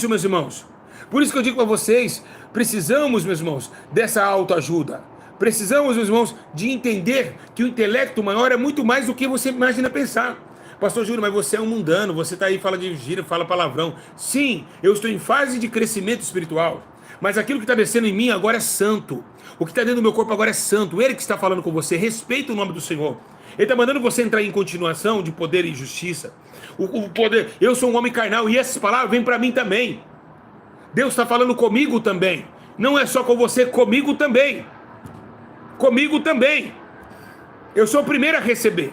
A: meus irmãos. Por isso que eu digo para vocês, precisamos, meus irmãos, dessa autoajuda. Precisamos, meus irmãos, de entender que o intelecto maior é muito mais do que você imagina pensar. Pastor Júlio, mas você é um mundano, você está aí, fala de gíria, fala palavrão. Sim, eu estou em fase de crescimento espiritual. Mas aquilo que está descendo em mim agora é santo. O que está dentro do meu corpo agora é santo. Ele que está falando com você, respeita o nome do Senhor. Ele está mandando você entrar em continuação de poder e justiça. O poder, eu sou um homem carnal e essas palavras vêm para mim também. Deus está falando comigo também. Não é só com você, comigo também. Comigo também. Eu sou o primeiro a receber.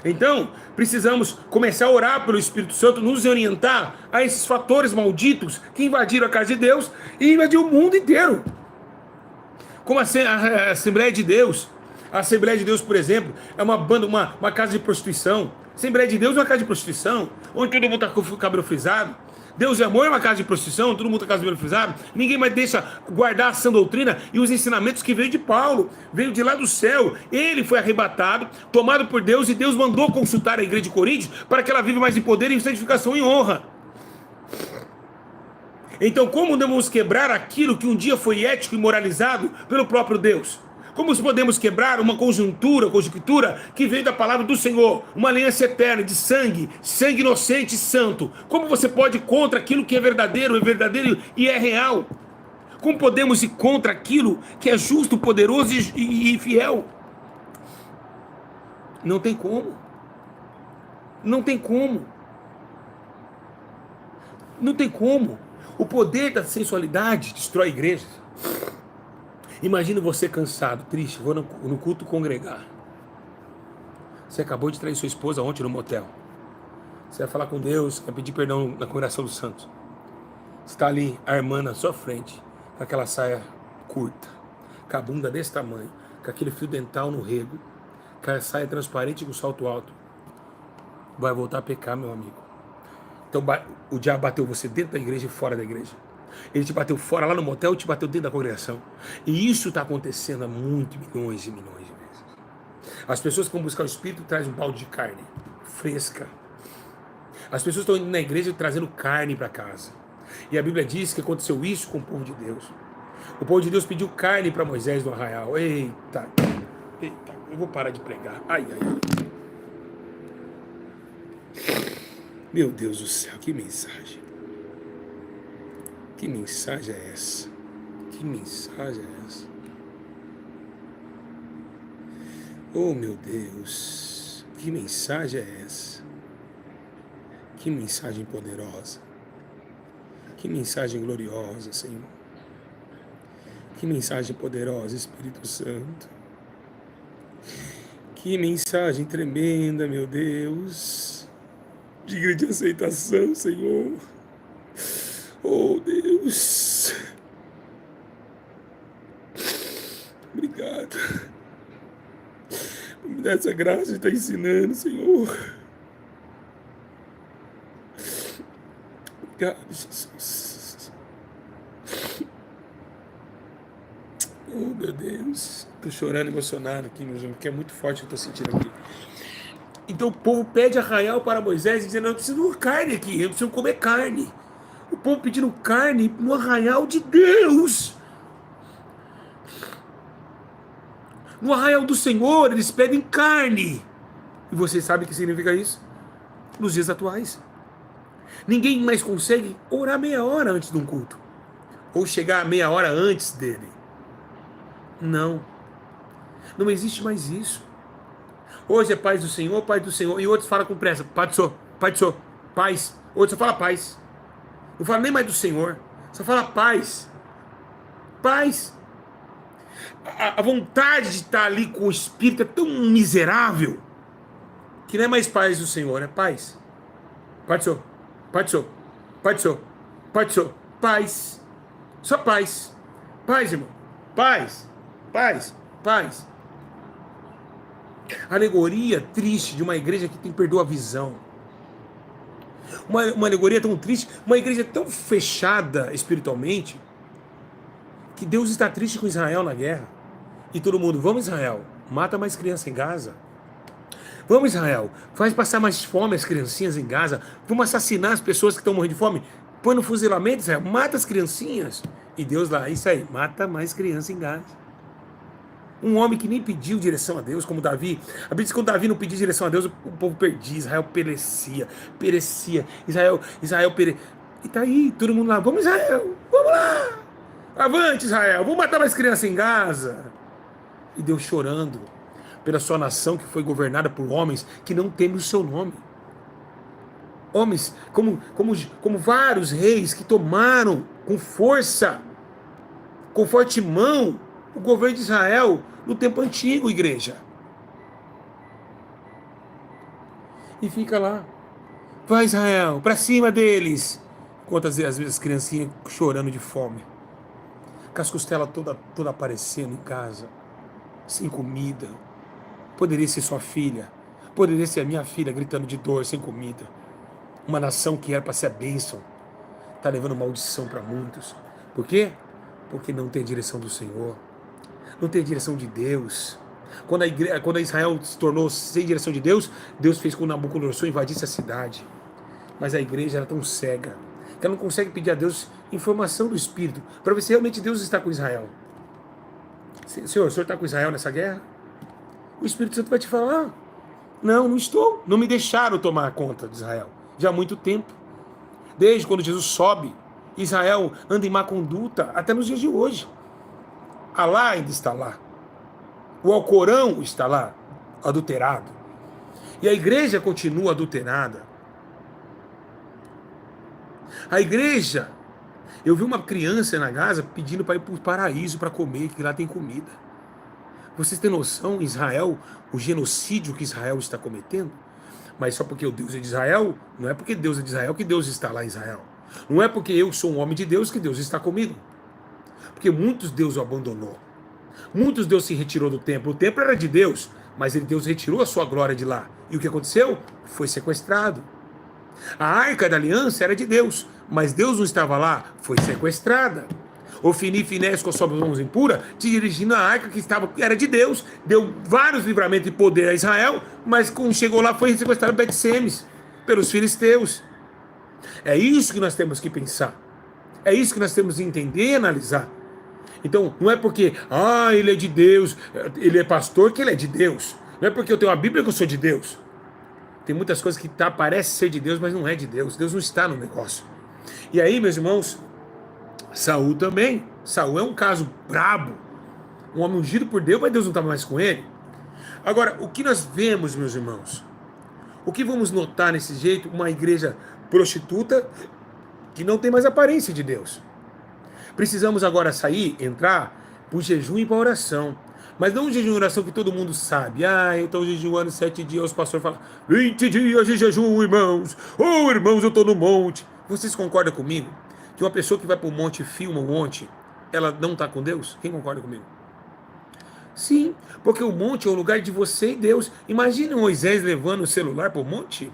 A: Então, precisamos começar a orar pelo Espírito Santo, nos orientar a esses fatores malditos que invadiram a casa de Deus e invadiram o mundo inteiro. Como a Assembleia de Deus. A Assembleia de Deus, por exemplo, é uma banda, uma casa de prostituição. A Assembleia de Deus é uma casa de prostituição, onde todo mundo está com o cabelo frisado. Deus é amor, é uma casa de prostituição, todo mundo está com o cabelo frisado. Ninguém mais deixa guardar a sã doutrina e os ensinamentos que veio de Paulo, veio de lá do céu. Ele foi arrebatado, tomado por Deus, e Deus mandou consultar a igreja de Coríntios para que ela viva mais em poder, em santificação e honra. Então, como devemos quebrar aquilo que um dia foi ético e moralizado pelo próprio Deus? Como podemos quebrar uma conjuntura que veio da palavra do Senhor, uma aliança eterna de sangue inocente e santo? Como você pode ir contra aquilo que é verdadeiro e é real? Como podemos ir contra aquilo que é justo, poderoso e fiel? Não tem como. Não tem como. Não tem como. O poder da sensualidade destrói igrejas. Imagina você cansado, triste, vou no culto congregar. Você acabou de trair sua esposa ontem no motel. Você vai falar com Deus, vai pedir perdão na congregação dos santos. Está ali a irmã na sua frente, com aquela saia curta, com a bunda desse tamanho, com aquele fio dental no rego, com a saia transparente e com o salto alto. Vai voltar a pecar, meu amigo. Então o diabo bateu você dentro da igreja e fora da igreja. Ele te bateu fora lá no motel e te bateu dentro da congregação. E isso está acontecendo há muitos milhões e milhões de vezes. As pessoas que vão buscar o Espírito trazem um balde de carne fresca. As pessoas estão indo na igreja trazendo carne para casa. E a Bíblia diz que aconteceu isso com o povo de Deus. O povo de Deus pediu carne para Moisés no arraial. Eita, eu vou parar de pregar. Ai. Meu Deus do céu, que mensagem. Que mensagem é essa? Que mensagem é essa? Oh, meu Deus, que mensagem é essa? Que mensagem poderosa. Que mensagem gloriosa, Senhor. Que mensagem poderosa, Espírito Santo. Que mensagem tremenda, meu Deus. Digna de aceitação, Senhor. Oh, Deus. Obrigado. Me dá essa graça de estar ensinando, Senhor. Obrigado, Jesus. Oh, meu Deus. Estou chorando, emocionado aqui, meus irmãos, porque é muito forte o que eu estou sentindo aqui. Então o povo pede arraial para Moisés, dizendo: eu preciso de carne aqui, eu preciso comer carne. O povo pedindo carne no arraial de Deus. No arraial do Senhor, eles pedem carne. E você sabe o que significa isso? Nos dias atuais. Ninguém mais consegue orar meia hora antes de um culto. Ou chegar meia hora antes dele. Não. Não existe mais isso. Hoje é paz do Senhor, paz do Senhor. E outros falam com pressa: paz do Senhor, paz do Senhor, paz. Outros só falam paz. Não fala nem mais do Senhor. Só fala paz. Paz. A vontade de estar ali com o Espírito é tão miserável que não é mais paz do Senhor, é paz. Paz do Senhor, paz do Senhor, paz do Senhor, paz do Senhor, paz. Só paz. Paz, irmão. Paz, paz, paz. Alegoria triste de uma igreja que tem perdido a visão. Uma alegoria tão triste, uma igreja tão fechada espiritualmente, que Deus está triste com Israel na guerra. E todo mundo: vamos, Israel, mata mais crianças em Gaza. Vamos, Israel, faz passar mais fome as criancinhas em Gaza. Vamos assassinar as pessoas que estão morrendo de fome. Põe no fuzilamento, Israel, mata as criancinhas. E Deus lá: isso aí, mata mais crianças em Gaza. Um homem que nem pediu direção a Deus, como Davi. A Bíblia diz que quando Davi não pediu direção a Deus, o povo perdia, Israel perecia. Israel perecia. E tá aí, todo mundo lá: vamos, Israel, vamos lá. Avante, Israel, vamos matar mais crianças em Gaza. E Deus chorando pela sua nação que foi governada por homens que não temem o seu nome. Homens como vários reis que tomaram com força, com forte mão, o governo de Israel no tempo antigo, igreja. E fica lá: vai, Israel, para cima deles. Quantas vezes as criancinhas chorando de fome, com as costelas toda aparecendo em casa, sem comida. Poderia ser sua filha, poderia ser a minha filha gritando de dor, sem comida. Uma nação que era para ser a bênção está levando maldição para muitos. Por quê? Porque não tem direção do Senhor, não tem direção de Deus. Quando Israel se tornou sem direção de Deus, Deus fez com que Nabucodonosor invadisse a cidade. Mas a igreja era tão cega que ela não consegue pedir a Deus informação do Espírito para ver se realmente Deus está com Israel. Senhor, o Senhor está com Israel nessa guerra? O Espírito Santo vai te falar: não, não estou. Não me deixaram tomar conta de Israel já há muito tempo. Desde quando Jesus sobe, Israel anda em má conduta até nos dias de hoje. Alá ainda está lá. O Alcorão está lá, adulterado. E a igreja continua adulterada. A igreja Eu vi uma criança na Gaza pedindo para ir para o paraíso para comer, que lá tem comida. Vocês têm noção, Israel, o genocídio que Israel está cometendo? Mas só porque o Deus é de Israel, não é porque Deus é de Israel que Deus está lá em Israel. Não é porque eu sou um homem de Deus que Deus está comigo. Porque muitos Deus o abandonou. Muitos Deus se retirou do templo. O templo era de Deus, mas Deus retirou a sua glória de lá. E o que aconteceu? Foi sequestrado. A arca da aliança era de Deus, mas Deus não estava lá, foi sequestrada. Ofni e Finés com as suas mãos impuras, dirigindo a arca era de Deus, deu vários livramentos de poder a Israel, mas quando chegou lá foi sequestrado Bet-Semes pelos filisteus. É isso que nós temos que pensar. É isso que nós temos que entender e analisar. Então, não é porque, ele é de Deus, ele é pastor que ele é de Deus. Não é porque eu tenho a Bíblia que eu sou de Deus. Tem muitas coisas que parece ser de Deus, mas não é de Deus. Deus não está no negócio. E aí, meus irmãos, Saul também. Saul é um caso brabo. Um homem ungido por Deus, mas Deus não estava mais com ele. Agora, o que nós vemos, meus irmãos? O que vamos notar nesse jeito? Uma igreja prostituta que não tem mais aparência de Deus. Precisamos agora entrar para o jejum e para a oração. Mas não um jejum e oração que todo mundo sabe. Eu estou jejuando 7 dias, os pastores falam, 20 dias de jejum, irmãos. Irmãos, eu estou no monte. Vocês concordam comigo? Que uma pessoa que vai para o monte e filma o monte, ela não está com Deus? Quem concorda comigo? Sim, porque o monte é o lugar de você e Deus. Imagine Moisés levando o celular para o monte.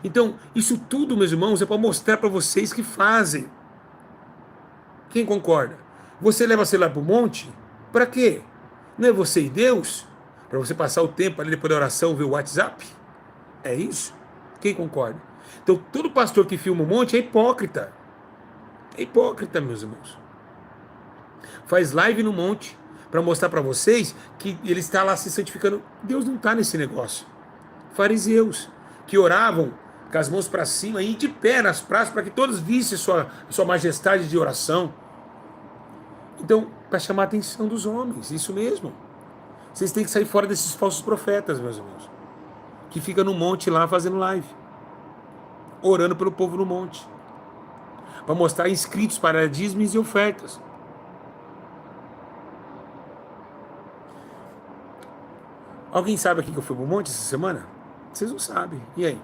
A: Então, isso tudo, meus irmãos, é para mostrar para vocês que fazem. Quem concorda? Você leva o celular para o monte? Para quê? Não é você e Deus? Para você passar o tempo ali depois da oração, ver o WhatsApp? É isso? Quem concorda? Então, todo pastor que filma o monte é hipócrita. É hipócrita, meus irmãos. Faz live no monte para mostrar para vocês que ele está lá se santificando. Deus não está nesse negócio. Fariseus que oravam com as mãos para cima e de pé nas praças para que todos vissem sua majestade de oração. Então, para chamar a atenção dos homens, isso mesmo. Vocês têm que sair fora desses falsos profetas, meus irmãos, que fica no monte lá fazendo live, orando pelo povo no monte, para mostrar inscritos para dízimos e ofertas. Alguém sabe aqui que eu fui pro monte essa semana? Vocês não sabem. E aí?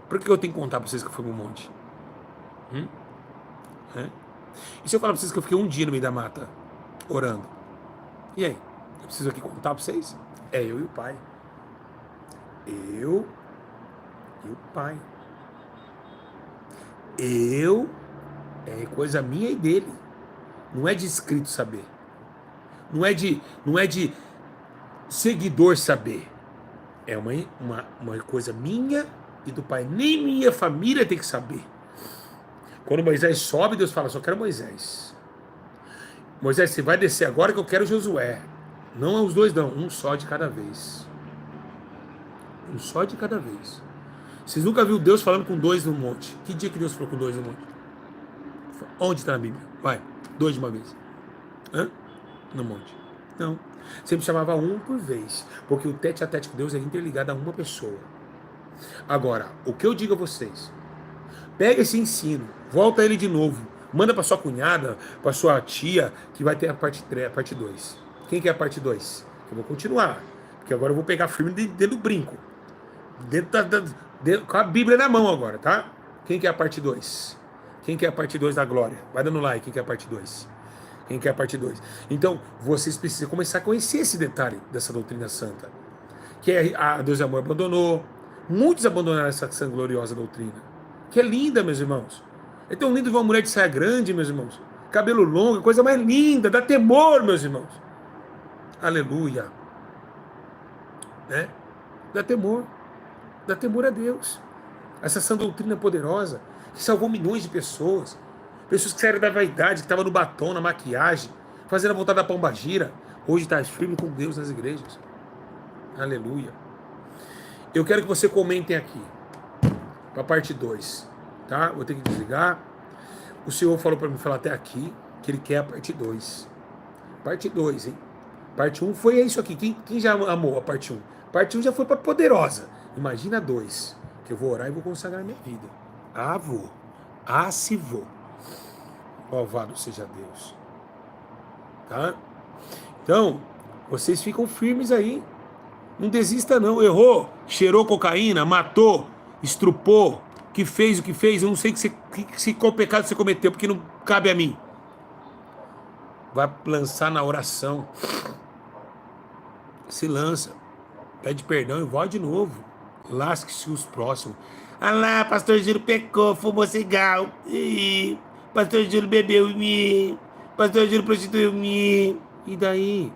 A: Por que eu tenho que contar para vocês que eu fui pro monte? E se eu falar para vocês que eu fiquei um dia no meio da mata, orando? E aí? Eu preciso aqui contar para vocês? É eu e o Pai. Eu e o Pai. É coisa minha e dele. Não é de inscrito saber. Não é de seguidor saber. É uma coisa minha e do Pai. Nem minha família tem que saber. Quando Moisés sobe, Deus fala, só quero Moisés. Moisés, você vai descer agora que eu quero Josué. Não é os dois não, um só de cada vez. Um só de cada vez. Vocês nunca viram Deus falando com dois no monte? Que dia que Deus falou com dois no monte? Onde está na Bíblia? Vai, 2 de uma vez. No monte. Não. Sempre chamava um por vez. Porque o tete a tete com Deus é interligado a uma pessoa. Agora, o que eu digo a vocês? Pega esse ensino, volta ele de novo. Manda para sua cunhada, para sua tia, que vai ter a parte 2. Quem quer a parte 2? Eu vou continuar. Porque agora eu vou pegar firme dentro do brinco. Com a Bíblia na mão agora, tá? Quem quer a parte 2? Quem quer a parte 2 da glória? Vai dando like, quem quer a parte 2? Quem quer a parte 2? Então, vocês precisam começar a conhecer esse detalhe dessa doutrina santa. Que a Deus e Amor abandonou. Muitos abandonaram essa gloriosa doutrina. Que é linda, meus irmãos. É tão lindo ver uma mulher de saia grande, meus irmãos. Cabelo longo, coisa mais linda. Dá temor, meus irmãos. Aleluia. Né? Dá temor. Dá temor a Deus. Essa sã doutrina poderosa que salvou milhões de pessoas. Pessoas que saíram da vaidade, que estavam no batom, na maquiagem, fazendo a vontade da pombagira. Hoje está firme com Deus nas igrejas. Aleluia. Eu quero que você comentem aqui. Para a parte 2. Tá? Vou ter que desligar. O Senhor falou para mim falar até aqui que Ele quer a parte 2. Parte 2, hein? Parte 1 foi isso aqui. Quem já amou a parte 1? Parte 1 já foi para poderosa. Imagina a 2. Que eu vou orar e vou consagrar minha vida. Vou. Ah, se vou. Louvado seja Deus. Tá? Então, vocês ficam firmes aí. Não desista não. Errou, cheirou cocaína, matou, estrupou, que fez o que fez. Eu não sei qual pecado você cometeu, porque não cabe a mim. Vai lançar na oração. Se lança. Pede perdão e volte de novo. Lasque-se os próximos. Ah lá, pastor Júlio pecou, fumou cigarro. Ih, pastor Júlio bebeu em mim. Pastor Júlio prostituiu-me. E daí?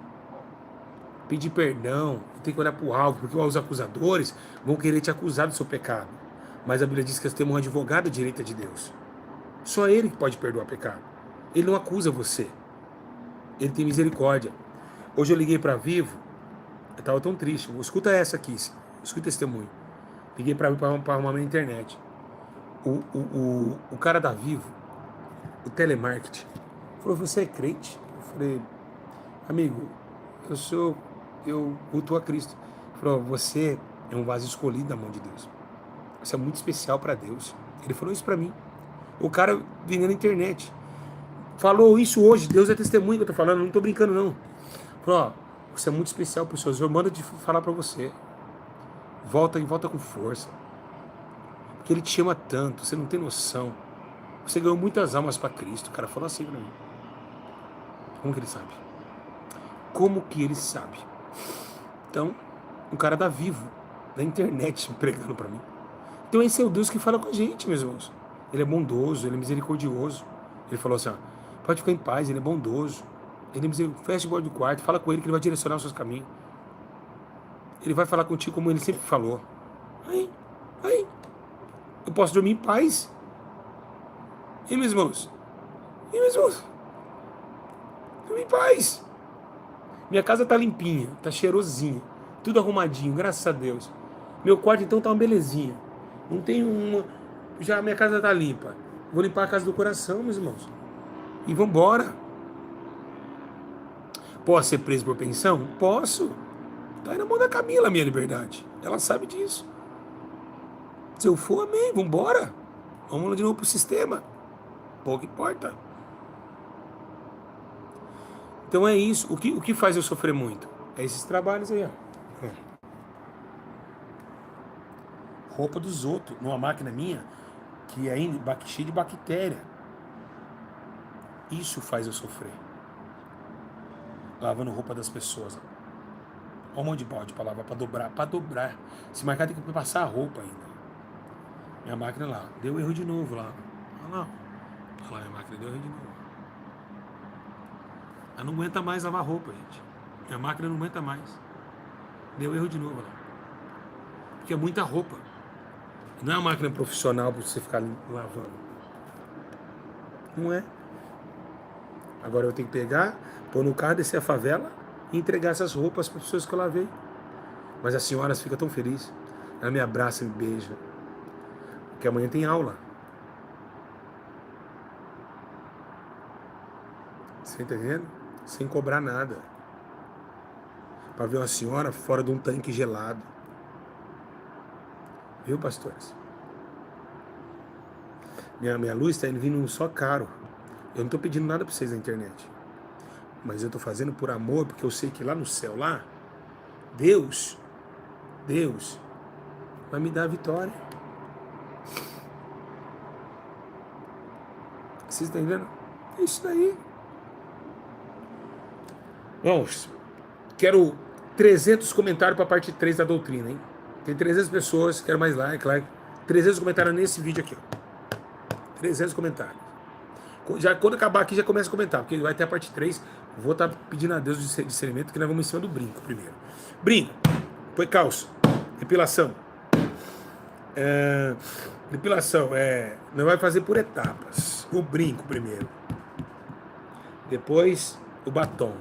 A: Pedir perdão, tem que olhar para o alvo, porque os acusadores vão querer te acusar do seu pecado. Mas a Bíblia diz que nós temos um advogado à direita de Deus. Só ele que pode perdoar pecado. Ele não acusa você. Ele tem misericórdia. Hoje eu liguei para Vivo, eu estava tão triste. Escuta essa aqui, escuta esse testemunho. Liguei para arrumar na internet. O cara da Vivo, o telemarketing, falou: você é crente? Eu falei: amigo, eu cultuo a Cristo. Ele falou: você é um vaso escolhido da mão de Deus. Você é muito especial para Deus. Ele falou isso para mim. O cara vindo na internet. Falou isso hoje. Deus é testemunho que eu tô falando. Não tô brincando, não. Falou: ó, você é muito especial pro Senhor. O Senhor manda de falar para você. Volta e volta com força. Porque Ele te ama tanto. Você não tem noção. Você ganhou muitas almas para Cristo. O cara falou assim para mim. Como que ele sabe? Como que ele sabe? Então, um cara da Vivo, da internet, pregando para mim. Então esse é o Deus que fala com a gente, meus irmãos. Ele é bondoso, ele é misericordioso. Ele falou assim: ó, pode ficar em paz, ele é bondoso. Ele é misericordioso. Fecha o do quarto, fala com ele que ele vai direcionar os seus caminhos. Ele vai falar contigo como ele sempre falou. Aí, eu posso dormir em paz. E meus irmãos? Dormir em paz. Minha casa tá limpinha, tá cheirosinha, tudo arrumadinho, graças a Deus. Meu quarto então tá uma belezinha. Não tem uma... Já minha casa tá limpa. Vou limpar a casa do coração, meus irmãos. E vambora. Posso ser preso por pensão? Posso. Tá aí na mão da Camila a minha liberdade. Ela sabe disso. Se eu for, amém, vambora. Vamos de novo pro sistema. Pouco importa. Então é isso. O que faz eu sofrer muito? É esses trabalhos aí, ó. Roupa dos outros, numa máquina minha, que é cheia de bactéria. Isso faz eu sofrer. Lavando roupa das pessoas. Olha um monte de balde para lavar, para dobrar. Se marcar, tem que passar a roupa ainda. Minha máquina lá, deu erro de novo lá. Olha lá. Olha lá, minha máquina deu erro de novo. Ela não aguenta mais lavar roupa, gente. Minha máquina não aguenta mais. Deu erro de novo lá. Porque é muita roupa. Não é uma máquina profissional para você ficar lavando. Não é. Agora eu tenho que pegar, pôr no carro, descer a favela e entregar essas roupas para as pessoas que eu lavei. Mas as senhoras ficam tão felizes. Ela me abraça, me beija. Porque amanhã tem aula. Você tá entendendo? Sem cobrar nada. Para ver uma senhora fora de um tanque gelado. Viu, pastores? Minha luz está indo vindo só caro. Eu não estou pedindo nada para vocês na internet. Mas eu estou fazendo por amor, porque eu sei que lá no céu, lá, Deus vai me dar a vitória. Vocês estão entendendo? É isso daí. Vamos. Quero 300 comentários para a parte 3 da doutrina, hein? Tem 300 pessoas, quero mais like. 300 comentários nesse vídeo aqui, ó. 300 comentários. Já, quando acabar aqui, já começa a comentar, porque vai ter a parte 3. Vou estar pedindo a Deus o discernimento, que nós vamos em cima do brinco primeiro. Brinco, põe calço, depilação. Depilação, nós vamos fazer por etapas. O brinco primeiro. Depois o batom.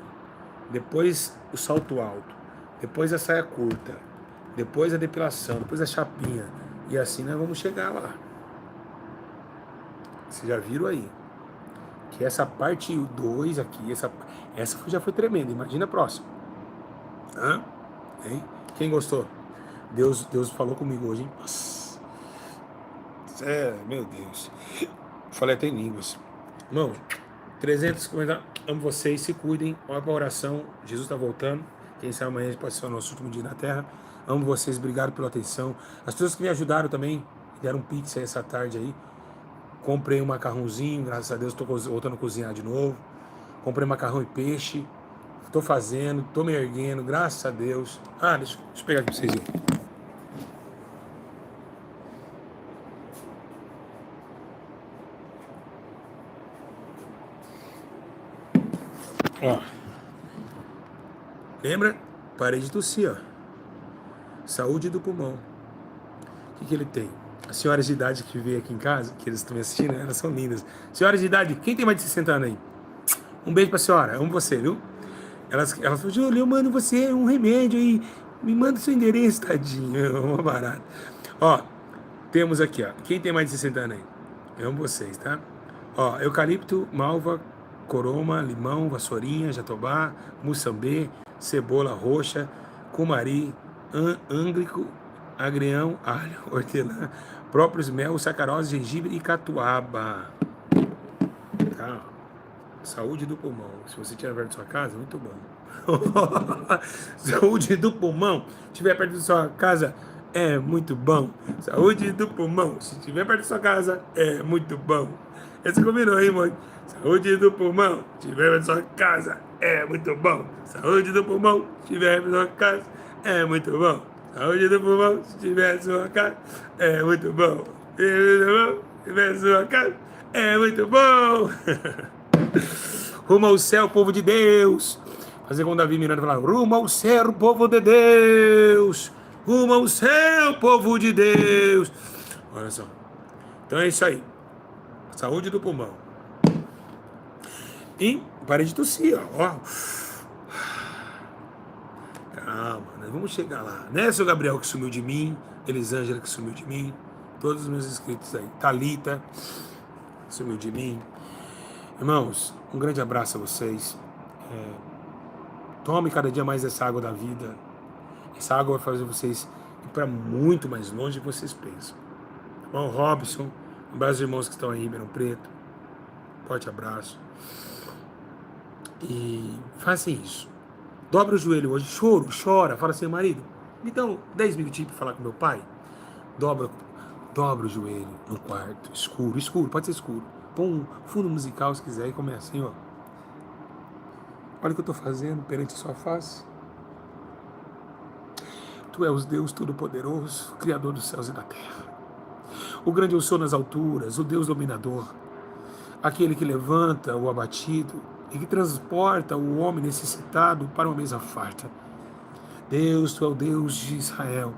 A: Depois o salto alto. Depois a saia curta. Depois a depilação. Depois a chapinha. E assim nós vamos chegar lá. Vocês já viram aí. Que essa parte 2 aqui, essa já foi tremenda. Imagina a próxima. Hein? Quem gostou? Deus falou comigo hoje, hein? Nossa. Meu Deus. Falei até em línguas. Irmão, 350. Amo vocês, se cuidem. Olha para a oração. Jesus está voltando. Quem sabe amanhã pode ser o nosso último dia na Terra. Amo vocês, obrigado pela atenção. As pessoas que me ajudaram também, deram um pix aí essa tarde aí. Comprei um macarrãozinho, graças a Deus estou voltando a cozinhar de novo. Comprei macarrão e peixe. Estou fazendo, estou me erguendo, graças a Deus. Deixa eu pegar aqui para vocês verem. Ó. Lembra? Parei de tossir, ó. Saúde do pulmão. O que ele tem? As senhoras de idade que veio aqui em casa, que eles estão me assistindo, elas são lindas. Senhoras de idade, quem tem mais de 60 anos aí? Um beijo pra senhora, amo você, viu? Elas falaram, Júlio, eu mando você um remédio aí, me manda seu endereço, tadinho, uma barata. Ó, temos aqui, ó, quem tem mais de 60 anos aí? Eu amo vocês, tá? Ó, eucalipto, malva, coroma, limão, vassourinha, jatobá, muçambê, cebola roxa, cumari, ânglico, agrião, alho, hortelã, próprios mel, sacarose, gengibre e catuaba. Tá? Saúde do pulmão. Se você tiver perto da sua casa, muito bom. Saúde do pulmão. Se tiver perto da sua casa, é muito bom. Saúde do pulmão. Se tiver perto da sua casa, é muito bom. Esse combinou, hein, mãe? Saúde do pulmão. Se tiver perto da sua casa, é muito bom. Saúde do pulmão. Se tiver perto da sua casa, é muito bom. Saúde do pulmão. Se tiver na sua casa, é muito bom. Se tiver na sua casa, é muito bom. Rumo ao céu, povo de Deus. Fazer como Davi Miranda falar, rumo ao céu, povo de Deus. Rumo ao céu, povo de Deus. Olha só. Então é isso aí. Saúde do pulmão. E parei de tossir, ó. Calma, nós vamos chegar lá. Né, seu Gabriel que sumiu de mim, Elisângela que sumiu de mim, todos os meus inscritos aí. Thalita sumiu de mim. Irmãos, um grande abraço a vocês. Tome cada dia mais essa água da vida. Essa água vai fazer vocês ir para muito mais longe do que vocês pensam. Irmão Robson, um abraço aos irmãos que estão aí em Ribeirão Preto. Forte abraço. E faça isso. Dobra o joelho hoje, chora. Fala assim, marido, me dá 10 minutinhos para falar com meu pai. Dobra o joelho no quarto, escuro, pode ser escuro. Põe um fundo musical se quiser e começa assim, ó. Olha o que eu estou fazendo perante a sua face. Tu és o Deus Todo-Poderoso, Criador dos céus e da terra. O grande eu sou nas alturas, o Deus dominador. Aquele que levanta o abatido e que transporta o homem necessitado para uma mesa farta. Deus, tu é o Deus de Israel,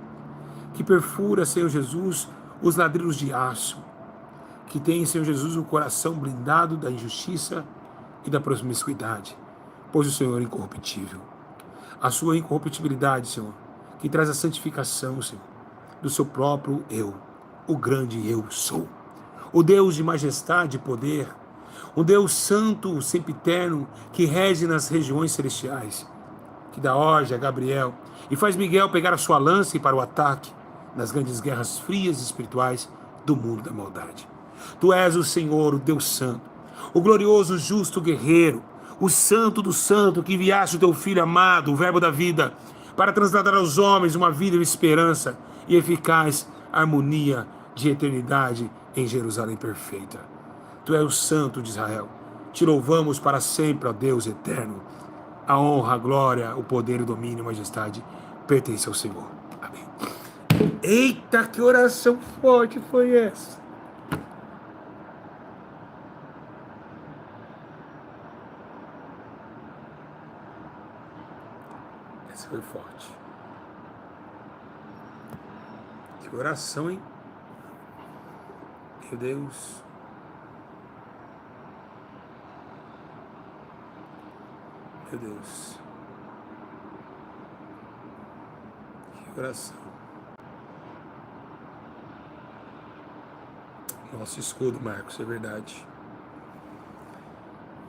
A: que perfura, Senhor Jesus, os ladrilhos de aço, que tem, Senhor Jesus, o coração blindado da injustiça e da promiscuidade, pois o Senhor é incorruptível. A sua incorruptibilidade, Senhor, que traz a santificação, Senhor, do seu próprio eu, o grande eu sou. O Deus de majestade e poder, o Deus santo, sempiterno, que rege nas regiões celestiais, que dá ordem a Gabriel e faz Miguel pegar a sua lança e para o ataque nas grandes guerras frias e espirituais do mundo da maldade. Tu és o Senhor, o Deus santo, o glorioso, justo guerreiro, o santo do santo, que enviaste o teu filho amado, o verbo da vida, para trasladar aos homens uma vida de esperança e eficaz harmonia de eternidade em Jerusalém perfeita. Tu és o santo de Israel. Te louvamos para sempre, ó Deus eterno. A honra, a glória, o poder, o domínio e a majestade pertence ao Senhor. Amém. Eita, que oração forte foi essa? Essa foi forte. Que oração, hein? Meu Deus. Meu Deus. Que oração. Nosso escudo, Marcos, é verdade.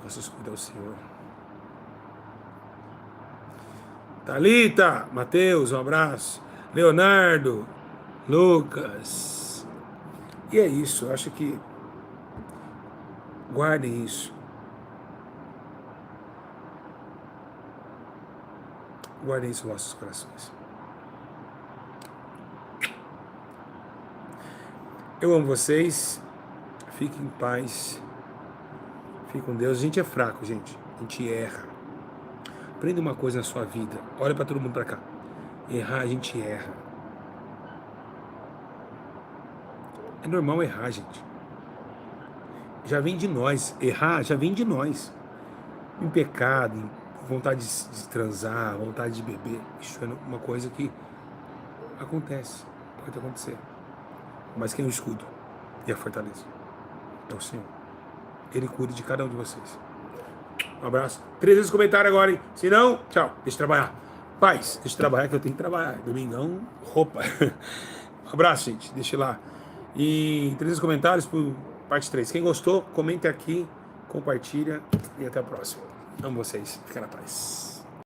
A: Nosso escudo é o Senhor. Thalita, Mateus, um abraço. Leonardo, Lucas. E é isso, eu acho que Guardem isso. Guardem isso nos vossos corações. Eu amo vocês. Fiquem em paz. Fiquem com Deus. A gente é fraco, gente. A gente erra. Aprenda uma coisa na sua vida. Olha para todo mundo para cá. Errar, a gente erra. É normal errar, gente. Já vem de nós. Errar já vem de nós. Em pecado, em vontade de transar, vontade de beber. Isso é uma coisa que acontece. Pode acontecer. Mas quem o escudo e a fortaleza é o Senhor. Ele cuida de cada um de vocês. Um abraço. 3 vezes comentário agora, hein? Se não, tchau. Deixa eu trabalhar. Paz, deixa eu trabalhar que eu tenho que trabalhar. Domingão, roupa. Um abraço, gente. Deixa lá. E 3 vezes comentários por parte 3. Quem gostou, comente aqui, compartilha e até a próxima. Amo vocês. Fica na paz.